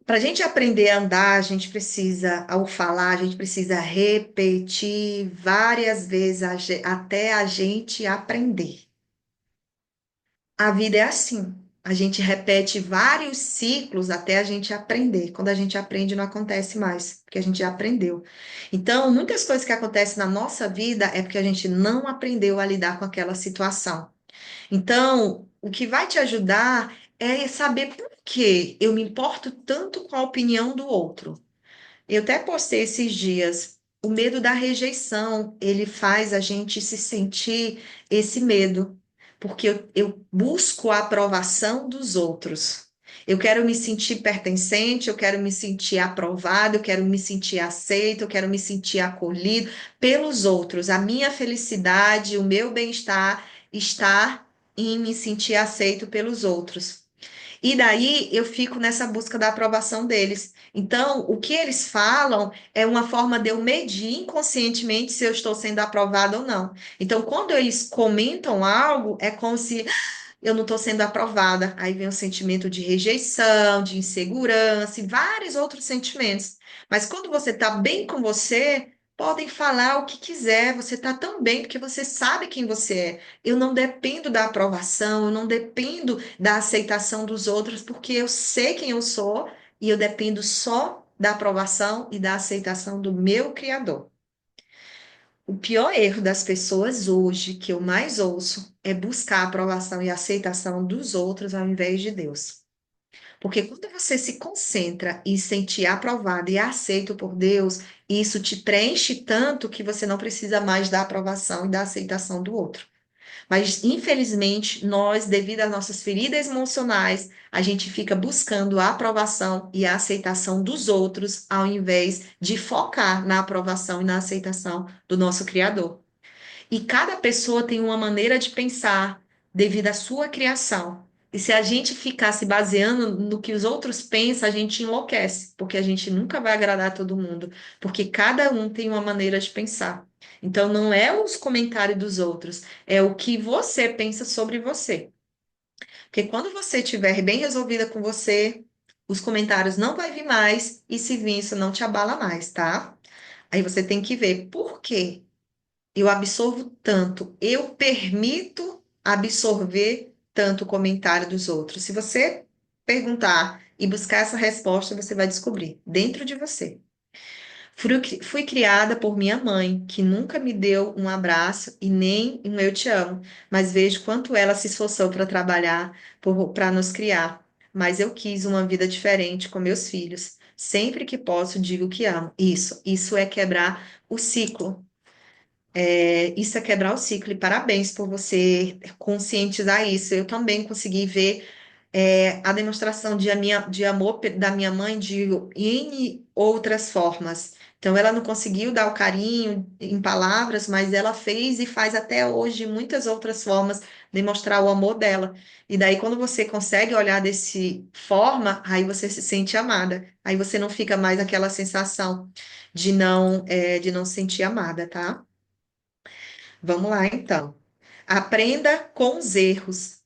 Para a gente aprender a andar, a gente precisa, ao falar, a gente precisa repetir várias vezes até a gente aprender. A vida é assim. A gente repete vários ciclos até a gente aprender. Quando a gente aprende, não acontece mais, porque a gente já aprendeu. Então, muitas coisas que acontecem na nossa vida é porque a gente não aprendeu a lidar com aquela situação. Então, o que vai te ajudar é saber por que eu me importo tanto com a opinião do outro. Eu até postei esses dias. O medo da rejeição, ele faz a gente se sentir esse medo, porque eu busco a aprovação dos outros. Eu quero me sentir pertencente, eu quero me sentir aprovado, eu quero me sentir aceito, eu quero me sentir acolhido pelos outros. A minha felicidade, o meu bem-estar está em me sentir aceito pelos outros. E daí eu fico nessa busca da aprovação deles. Então, o que eles falam é uma forma de eu medir inconscientemente se eu estou sendo aprovada ou não. Então, quando eles comentam algo, é como se eu não estou sendo aprovada. Aí vem o sentimento de rejeição, de insegurança e vários outros sentimentos. Mas quando você está bem com você, podem falar o que quiser. Você está tão bem porque você sabe quem você é. Eu não dependo da aprovação, eu não dependo da aceitação dos outros, porque eu sei quem eu sou e eu dependo só da aprovação e da aceitação do meu Criador. O pior erro das pessoas hoje, que eu mais ouço, é buscar a aprovação e a aceitação dos outros ao invés de Deus. Porque quando você se concentra em se sentir aprovado e aceito por Deus, isso te preenche tanto que você não precisa mais da aprovação e da aceitação do outro. Mas, infelizmente, nós, devido às nossas feridas emocionais, a gente fica buscando a aprovação e a aceitação dos outros, ao invés de focar na aprovação e na aceitação do nosso Criador. E cada pessoa tem uma maneira de pensar devido à sua criação. E se a gente ficar se baseando no que os outros pensam, a gente enlouquece, porque a gente nunca vai agradar todo mundo, porque cada um tem uma maneira de pensar. Então, não é os comentários dos outros, é o que você pensa sobre você. Porque quando você estiver bem resolvida com você, os comentários não vai vir mais, e se vir, isso não te abala mais, tá? Aí você tem que ver por quê eu absorvo tanto, eu permito absorver tanto o comentário dos outros. Se você perguntar e buscar essa resposta, você vai descobrir dentro de você. Fui criada por minha mãe, que nunca me deu um abraço e nem um eu te amo, mas vejo quanto ela se esforçou para trabalhar, para nos criar. Mas eu quis uma vida diferente com meus filhos. Sempre que posso, digo que amo. Isso é quebrar o ciclo. Isso é quebrar o ciclo. E parabéns por você conscientizar isso. Eu também consegui ver a demonstração de amor da minha mãe de N outras formas. Então, ela não conseguiu dar o carinho em palavras, mas ela fez e faz até hoje de muitas outras formas demonstrar o amor dela. E daí, quando você consegue olhar desse forma, aí você se sente amada. Aí você não fica mais aquela sensação de não se sentir amada, tá? Vamos lá, então. Aprenda com os erros.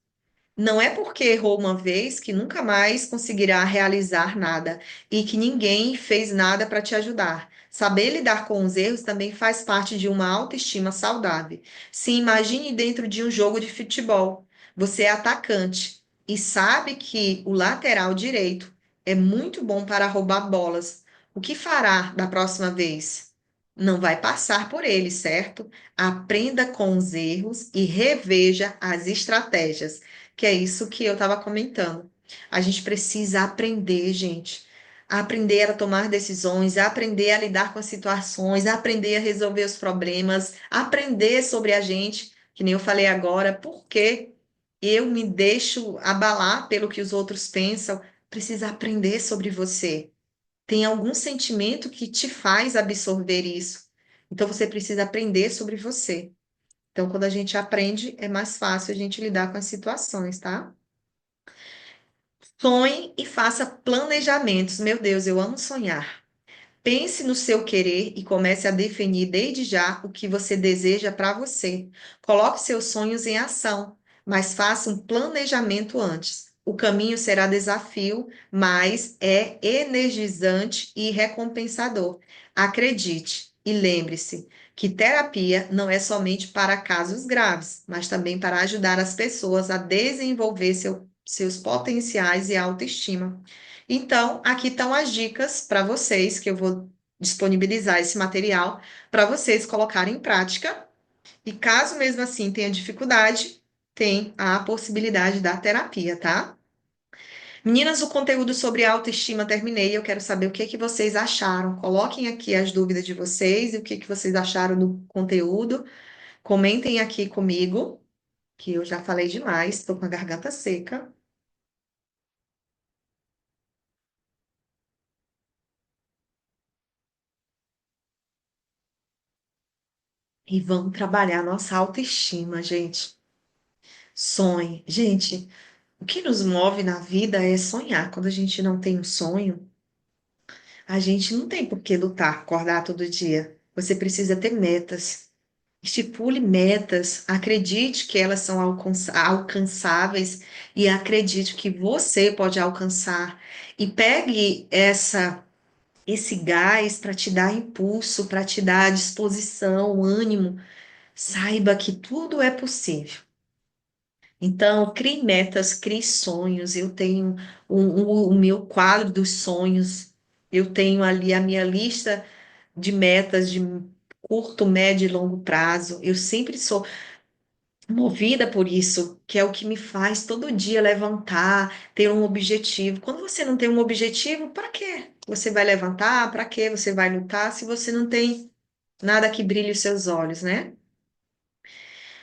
Não é porque errou uma vez que nunca mais conseguirá realizar nada e que ninguém fez nada para te ajudar. Saber lidar com os erros também faz parte de uma autoestima saudável. Se imagine dentro de um jogo de futebol. Você é atacante e sabe que o lateral direito é muito bom para roubar bolas. O que fará da próxima vez? Não vai passar por ele, certo? Aprenda com os erros e reveja as estratégias, que é isso que eu estava comentando. A gente precisa aprender, gente. Aprender a tomar decisões, aprender a lidar com as situações, aprender a resolver os problemas, aprender sobre a gente, que nem eu falei agora, porque eu me deixo abalar pelo que os outros pensam. Precisa aprender sobre você. Tem algum sentimento que te faz absorver isso. Então você precisa aprender sobre você. Então, quando a gente aprende, é mais fácil a gente lidar com as situações, tá? Sonhe e faça planejamentos. Meu Deus, eu amo sonhar. Pense no seu querer e comece a definir desde já o que você deseja para você. Coloque seus sonhos em ação, mas faça um planejamento antes. O caminho será desafio, mas é energizante e recompensador. Acredite e lembre-se que terapia não é somente para casos graves, mas também para ajudar as pessoas a desenvolver seus potenciais e autoestima. Então, aqui estão as dicas para vocês, que eu vou disponibilizar esse material para vocês colocarem em prática. E caso mesmo assim tenha dificuldade, tem a possibilidade da terapia, tá? Meninas, o conteúdo sobre autoestima terminei. Eu quero saber o que que vocês acharam. Coloquem aqui as dúvidas de vocês e o que que vocês acharam do conteúdo. Comentem aqui comigo, que eu já falei demais, estou com a garganta seca. E vamos trabalhar nossa autoestima, gente. Sonhe. Gente, o que nos move na vida é sonhar. Quando a gente não tem um sonho, a gente não tem por que lutar, acordar todo dia. Você precisa ter metas. Estipule metas, acredite que elas são alcançáveis e acredite que você pode alcançar. E pegue esse gás para te dar impulso, para te dar disposição, ânimo. Saiba que tudo é possível. Então, crie metas, crie sonhos. Eu tenho o meu quadro dos sonhos. Eu tenho ali a minha lista de metas de curto, médio e longo prazo. Eu sempre sou movida por isso, que é o que me faz todo dia levantar, ter um objetivo. Quando você não tem um objetivo, para quê? Você vai levantar? Para quê você vai lutar se você não tem nada que brilhe os seus olhos, né?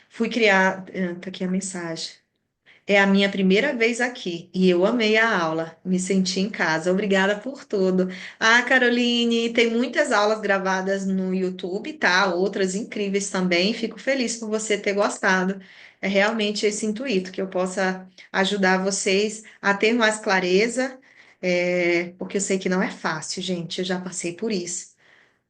Fui criar, tá aqui a mensagem. É a minha primeira vez aqui e eu amei a aula, me senti em casa. Obrigada por tudo. Ah, Caroline, tem muitas aulas gravadas no YouTube, tá? Outras incríveis também. Fico feliz por você ter gostado. É realmente esse intuito, que eu possa ajudar vocês a ter mais clareza, porque eu sei que não é fácil, gente. Eu já passei por isso.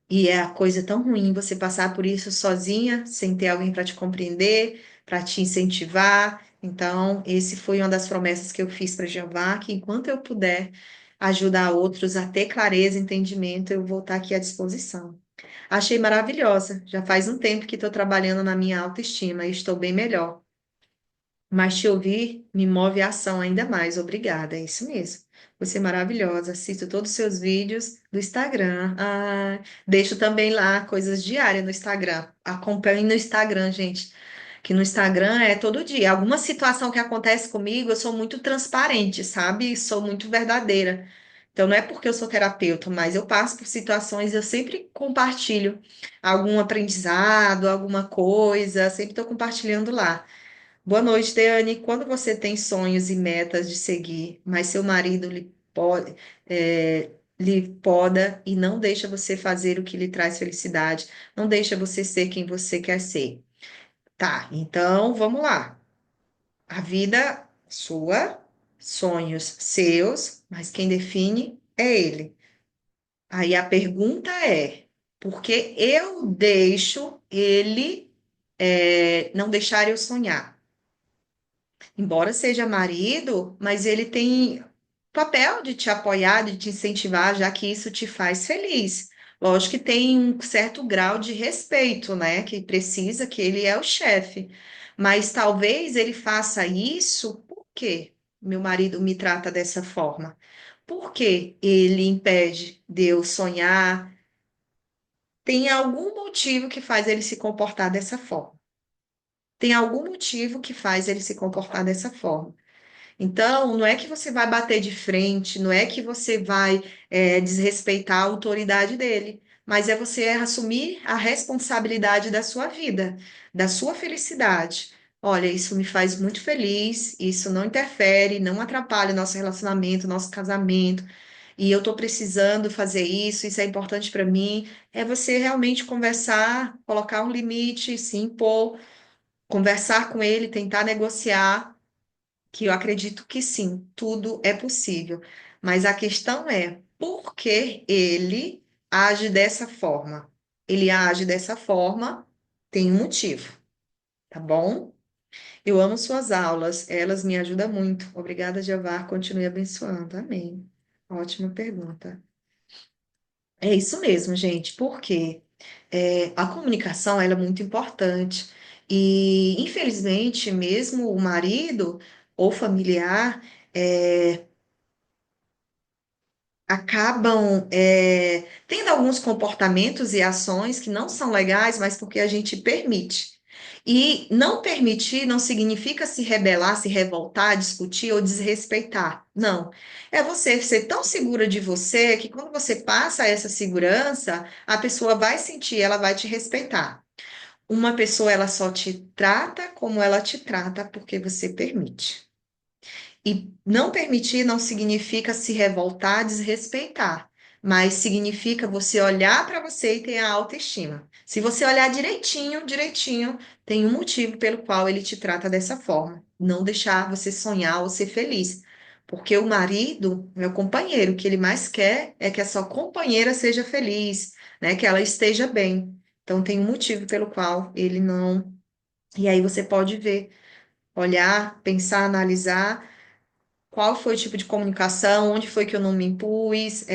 E é a coisa tão ruim você passar por isso sozinha, sem ter alguém para te compreender, para te incentivar. Então, esse foi uma das promessas que eu fiz para Jeová, que enquanto eu puder ajudar outros a ter clareza e entendimento, eu vou estar aqui à disposição. Achei maravilhosa. Já faz um tempo que estou trabalhando na minha autoestima e estou bem melhor. Mas te ouvir me move a ação ainda mais. Obrigada, é isso mesmo. Você é maravilhosa. Assisto todos os seus vídeos do Instagram. Ah, deixo também lá coisas diárias no Instagram. Acompanhe no Instagram, gente. Que no Instagram é todo dia. Alguma situação que acontece comigo, eu sou muito transparente, sabe? Sou muito verdadeira. Então, não é porque eu sou terapeuta, mas eu passo por situações, eu sempre compartilho algum aprendizado, alguma coisa, sempre estou compartilhando lá. Boa noite, Deane. Quando você tem sonhos e metas de seguir, mas seu marido lhe poda e não deixa você fazer o que lhe traz felicidade, não deixa você ser quem você quer ser. Tá, então vamos lá. A vida sua, sonhos seus, mas quem define é ele. Aí a pergunta é: por que eu deixo ele, não deixar eu sonhar? Embora seja marido, mas ele tem papel de te apoiar, de te incentivar, já que isso te faz feliz. Lógico que tem um certo grau de respeito, né? Que precisa, que ele é o chefe. Mas talvez ele faça isso porque meu marido me trata dessa forma. Por que ele impede de eu sonhar? Tem algum motivo que faz ele se comportar dessa forma. Tem algum motivo que faz ele se comportar dessa forma. Então, não é que você vai bater de frente, não é que você vai desrespeitar a autoridade dele, mas é você assumir a responsabilidade da sua vida, da sua felicidade. Olha, isso me faz muito feliz, isso não interfere, não atrapalha o nosso relacionamento, nosso casamento, e eu estou precisando fazer isso, isso é importante para mim. É você realmente conversar, colocar um limite, se impor, conversar com ele, tentar negociar que eu acredito que sim, tudo é possível. Mas a questão é, por que ele age dessa forma? Ele age dessa forma, tem um motivo, tá bom? Eu amo suas aulas, elas me ajudam muito. Obrigada, Jeová, continue abençoando. Amém. Ótima pergunta. É isso mesmo, gente, porque a comunicação ela é muito importante. E, infelizmente, mesmo o marido ou familiar, é, acabam tendo alguns comportamentos e ações que não são legais, mas porque a gente permite. E não permitir não significa se rebelar, se revoltar, discutir ou desrespeitar. Não. É você ser tão segura de você que quando você passa essa segurança, a pessoa vai sentir, ela vai te respeitar. Uma pessoa, ela só te trata como ela te trata porque você permite. E não permitir não significa se revoltar, desrespeitar, mas significa você olhar para você e ter a autoestima. Se você olhar direitinho, direitinho, tem um motivo pelo qual ele te trata dessa forma. Não deixar você sonhar ou ser feliz. Porque o marido, meu companheiro, o que ele mais quer é que a sua companheira seja feliz, né? Que ela esteja bem. Então tem um motivo pelo qual ele não. E aí você pode ver, olhar, pensar, analisar qual foi o tipo de comunicação, onde foi que eu não me impus,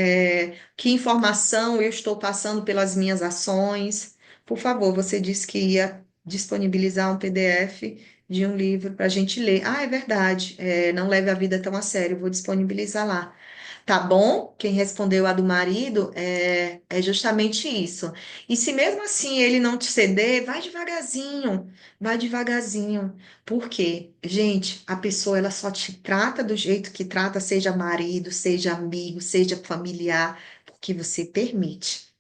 que informação eu estou passando pelas minhas ações. Por favor, você disse que ia disponibilizar um PDF de um livro para a gente ler. Ah, é verdade. Não leve a vida tão a sério, vou disponibilizar lá. Tá bom? Quem respondeu a do marido é justamente isso. E se mesmo assim ele não te ceder, vai devagarzinho, vai devagarzinho. Por quê? Gente, a pessoa ela só te trata do jeito que trata, seja marido, seja amigo, seja familiar, porque você permite.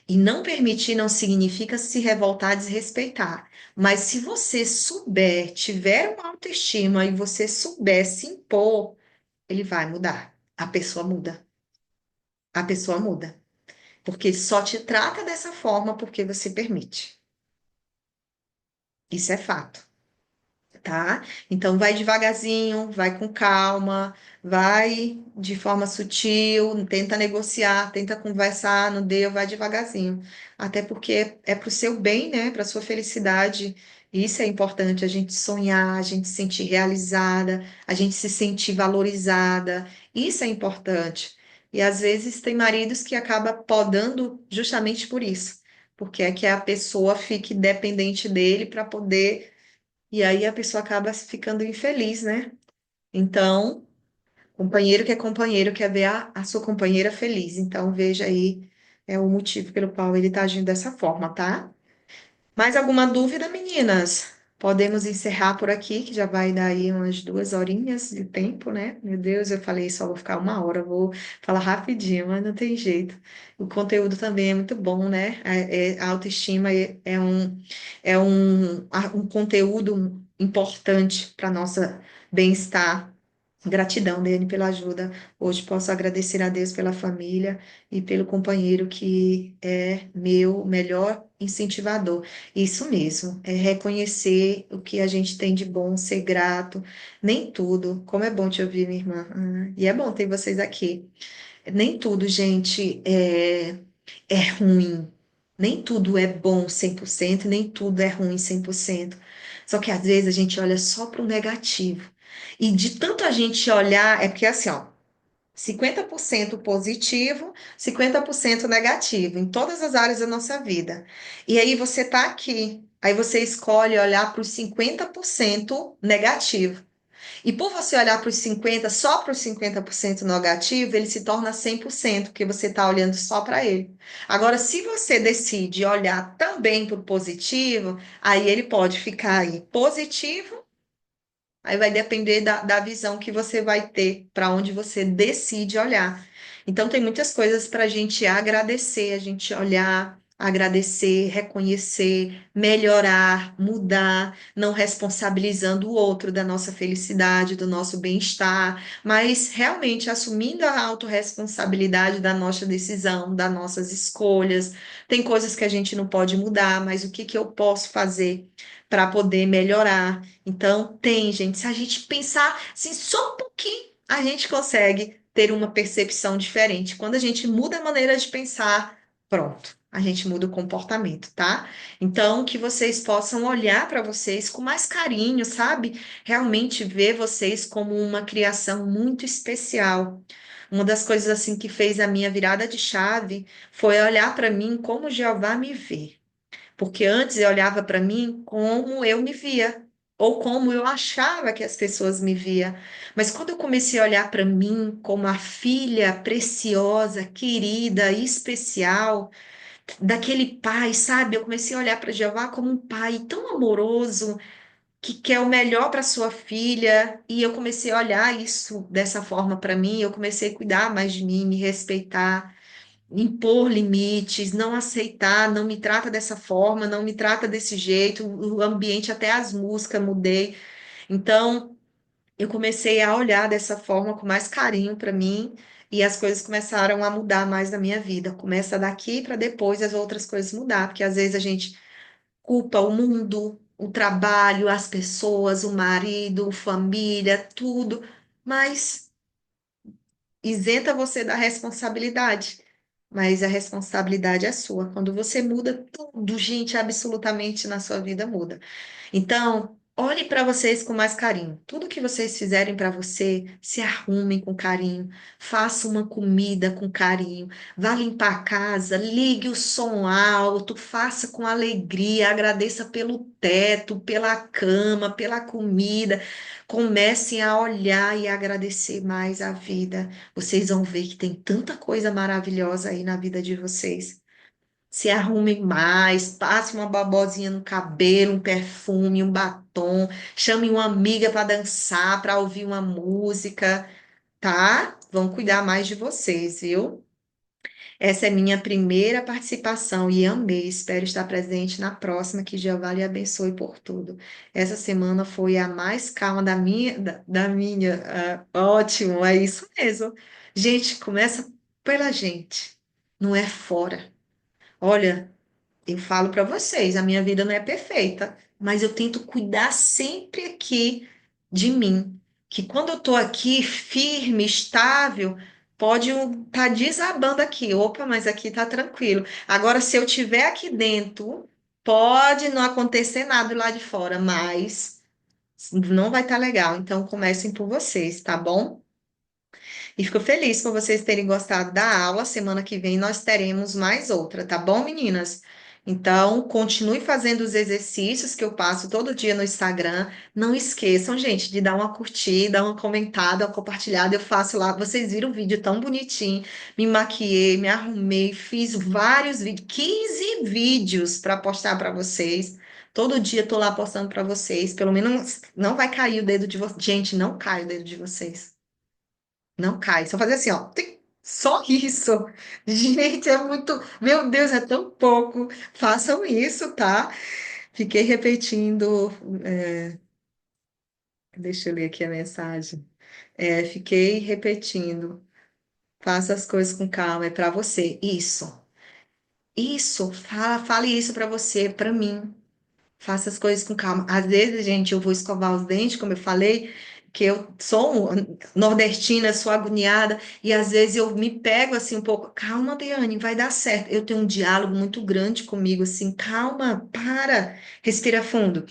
E não permitir não significa se revoltar, desrespeitar. Mas se você souber, tiver uma autoestima e você souber se impor, ele vai mudar. A pessoa muda. A pessoa muda. Porque ele só te trata dessa forma porque você permite. Isso é fato. Tá? Então vai devagarzinho, vai com calma, vai de forma sutil, tenta negociar, tenta conversar, não deu, vai devagarzinho. Até porque é para o seu bem, né? Para a sua felicidade. Isso é importante, a gente sonhar, a gente se sentir realizada, a gente se sentir valorizada. Isso é importante. E às vezes tem maridos que acabam podando justamente por isso, porque é que a pessoa fique dependente dele para poder, e aí a pessoa acaba ficando infeliz, né? Então, companheiro que é companheiro quer ver a sua companheira feliz. Então, veja aí, é o motivo pelo qual ele está agindo dessa forma, tá? Mais alguma dúvida, meninas? Podemos encerrar por aqui, que já vai dar aí umas 2 horinhas de tempo, né? Meu Deus, eu falei só vou ficar 1 hora, vou falar rapidinho, mas não tem jeito. O conteúdo também é muito bom, né? A autoestima é um conteúdo importante para nossa bem-estar. Gratidão, Dani, pela ajuda. Hoje posso agradecer a Deus pela família e pelo companheiro que é meu melhor incentivador. Isso mesmo, é reconhecer o que a gente tem de bom, ser grato. Nem tudo, como é bom te ouvir, minha irmã. E é bom ter vocês aqui. Nem tudo, gente, é ruim. Nem tudo é bom 100%, nem tudo é ruim 100%. Só que às vezes a gente olha só para o negativo. E de tanto a gente olhar, é porque assim, ó, 50% positivo, 50% negativo, em todas as áreas da nossa vida. E aí você tá aqui, aí você escolhe olhar para os 50% negativo. E por você olhar para os 50, só para os 50% negativo, ele se torna 100%, porque você está olhando só para ele. Agora, se você decide olhar também para o positivo, aí ele pode ficar aí positivo. Aí vai depender da visão que você vai ter, para onde você decide olhar. Então, tem muitas coisas para a gente agradecer, a gente olhar, agradecer, reconhecer, melhorar, mudar, não responsabilizando o outro da nossa felicidade, do nosso bem-estar, mas realmente assumindo a autorresponsabilidade da nossa decisão, das nossas escolhas. Tem coisas que a gente não pode mudar, mas o que que eu posso fazer para poder melhorar? Então, tem, gente, se a gente pensar assim, só um pouquinho, a gente consegue ter uma percepção diferente. Quando a gente muda a maneira de pensar, pronto, a gente muda o comportamento, tá? Então, que vocês possam olhar para vocês com mais carinho, sabe? Realmente ver vocês como uma criação muito especial. Uma das coisas assim que fez a minha virada de chave foi olhar para mim como Jeová me vê. Porque antes eu olhava para mim como eu me via, ou como eu achava que as pessoas me via. Mas quando eu comecei a olhar para mim como a filha preciosa, querida, especial, daquele pai, sabe? Eu comecei a olhar para Jeová como um pai tão amoroso, que quer o melhor para sua filha, e eu comecei a olhar isso dessa forma para mim, eu comecei a cuidar mais de mim, me respeitar, impor limites, não aceitar, não me trata dessa forma, não me trata desse jeito, o ambiente, até as músicas mudei. Então, eu comecei a olhar dessa forma com mais carinho para mim e as coisas começaram a mudar mais na minha vida. Começa daqui para depois as outras coisas mudar, porque às vezes a gente culpa o mundo, o trabalho, as pessoas, o marido, família, tudo, mas isenta você da responsabilidade, mas a responsabilidade é sua. Quando você muda, tudo, gente, absolutamente na sua vida muda. Então, olhe para vocês com mais carinho. Tudo que vocês fizerem para você, se arrumem com carinho, faça uma comida com carinho, vá limpar a casa, ligue o som alto, faça com alegria, agradeça pelo teto, pela cama, pela comida. Comecem a olhar e agradecer mais a vida. Vocês vão ver que tem tanta coisa maravilhosa aí na vida de vocês. Se arrumem mais, passe uma babosinha no cabelo, um perfume, um batom, chame uma amiga para dançar, para ouvir uma música, tá? Vão cuidar mais de vocês, viu? Essa é minha primeira participação e amei. Espero estar presente na próxima. Que Jeová lhe abençoe por tudo. Essa semana foi a mais calma da minha. Ótimo, é isso mesmo. Gente, começa pela gente, não é fora. Olha. Eu falo para vocês, a minha vida não é perfeita, mas eu tento cuidar sempre aqui de mim. Que quando eu estou aqui firme, estável, pode estar desabando aqui. Opa, mas aqui está tranquilo. Agora, se eu estiver aqui dentro, pode não acontecer nada lá de fora, mas não vai estar legal. Então, comecem por vocês, tá bom? E fico feliz por vocês terem gostado da aula. Semana que vem nós teremos mais outra, tá bom, meninas? Então, continue fazendo os exercícios que eu passo todo dia no Instagram. Não esqueçam, gente, de dar uma curtida, uma comentada, uma compartilhada. Eu faço lá. Vocês viram o vídeo tão bonitinho. Me maquiei, me arrumei, fiz vários vídeos, 15 vídeos para postar para vocês. Todo dia eu tô lá postando para vocês. Pelo menos não vai cair o dedo de vocês. Gente, não cai o dedo de vocês. Não cai. Só fazer assim, ó. Só isso. Gente, é muito. Meu Deus, é tão pouco. Façam isso, tá? Fiquei repetindo. Deixa eu ler aqui a mensagem. Fiquei repetindo. Faça as coisas com calma. É para você. Isso. Isso. Fale isso para você, para mim. Faça as coisas com calma. Às vezes, gente, eu vou escovar os dentes, como eu falei, que eu sou nordestina, sou agoniada, e às vezes eu me pego assim um pouco. Calma, Daiane, vai dar certo. Eu tenho um diálogo muito grande comigo, assim, calma, para, respira fundo.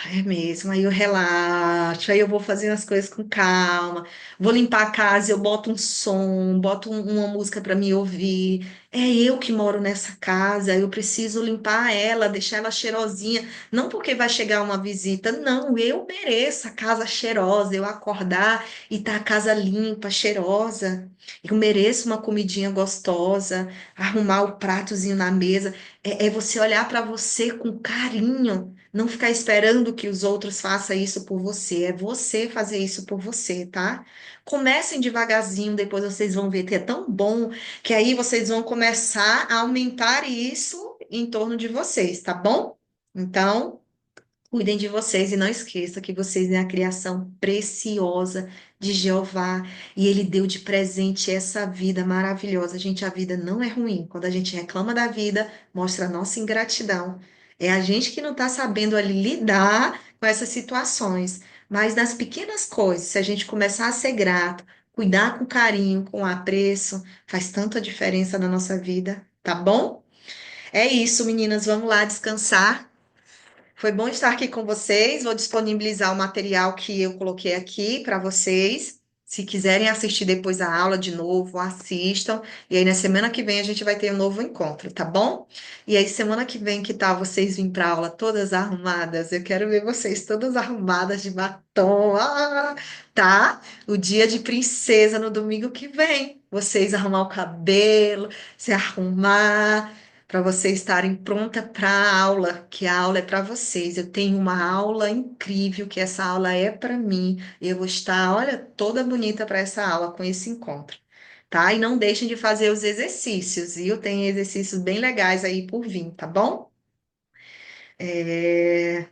É mesmo, aí eu relaxo, aí eu vou fazendo as coisas com calma, vou limpar a casa, eu boto um som, boto uma música para me ouvir. É eu que moro nessa casa, eu preciso limpar ela, deixar ela cheirosinha, não porque vai chegar uma visita, não, eu mereço a casa cheirosa, eu acordar e tá a casa limpa, cheirosa. Eu mereço uma comidinha gostosa, arrumar o pratozinho na mesa. É você olhar para você com carinho. Não ficar esperando que os outros façam isso por você, é você fazer isso por você, tá? Comecem devagarzinho, depois vocês vão ver que é tão bom que aí vocês vão começar a aumentar isso em torno de vocês, tá bom? Então, cuidem de vocês e não esqueça que vocês é a criação preciosa de Jeová e ele deu de presente essa vida maravilhosa. Gente, a vida não é ruim. Quando a gente reclama da vida, mostra a nossa ingratidão. É a gente que não está sabendo ali lidar com essas situações. Mas nas pequenas coisas, se a gente começar a ser grato, cuidar com carinho, com apreço, faz tanta diferença na nossa vida, tá bom? É isso, meninas. Vamos lá descansar. Foi bom estar aqui com vocês. Vou disponibilizar o material que eu coloquei aqui para vocês. Se quiserem assistir depois a aula de novo, assistam. E aí, na semana que vem, a gente vai ter um novo encontro, tá bom? E aí, semana que vem, que tal vocês virem para aula todas arrumadas? Eu quero ver vocês todas arrumadas de batom. Tá? O dia de princesa no domingo que vem. Vocês arrumar o cabelo, se arrumar para vocês estarem pronta para a aula, que a aula é para vocês. Eu tenho uma aula incrível, que essa aula é para mim. Eu vou estar, olha, toda bonita para essa aula com esse encontro, tá? E não deixem de fazer os exercícios, viu? Tem exercícios bem legais aí por vir, tá bom? É,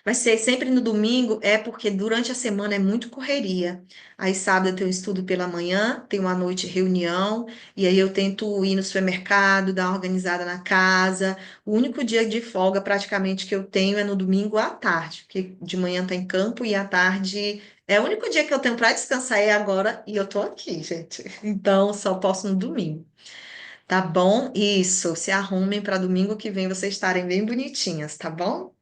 Vai ser sempre no domingo, é porque durante a semana é muito correria. Aí sábado eu tenho estudo pela manhã, tenho uma noite reunião, e aí eu tento ir no supermercado, dar uma organizada na casa. O único dia de folga praticamente que eu tenho é no domingo à tarde, porque de manhã tá em campo e à tarde é o único dia que eu tenho para descansar é agora e eu tô aqui, gente. Então só posso no domingo. Tá bom? Isso, se arrumem para domingo que vem vocês estarem bem bonitinhas, tá bom?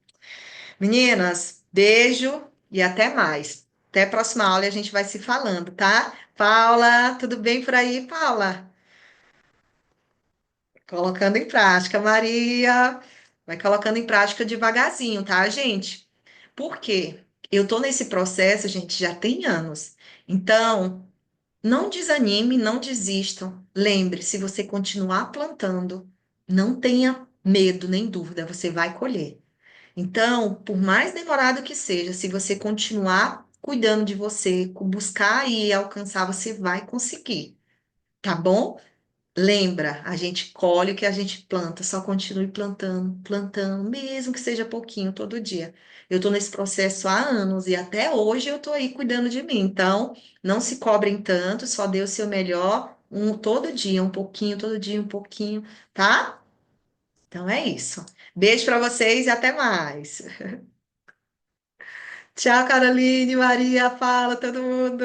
Meninas, beijo e até mais. Até a próxima aula e a gente vai se falando, tá? Paula, tudo bem por aí, Paula? Colocando em prática, Maria. Vai colocando em prática devagarzinho, tá, gente? Por quê? Eu tô nesse processo, gente, já tem anos. Então, não desanime, não desistam. Lembre, se você continuar plantando, não tenha medo nem dúvida, você vai colher. Então, por mais demorado que seja, se você continuar cuidando de você, buscar e alcançar, você vai conseguir, tá bom? Lembra, a gente colhe o que a gente planta, só continue plantando, plantando, mesmo que seja pouquinho todo dia. Eu estou nesse processo há anos e até hoje eu estou aí cuidando de mim. Então, não se cobrem tanto, só dê o seu melhor, todo dia, um pouquinho, todo dia, um pouquinho, tá? Então é isso. Beijo para vocês e até mais. Tchau, Caroline, Maria, fala todo mundo.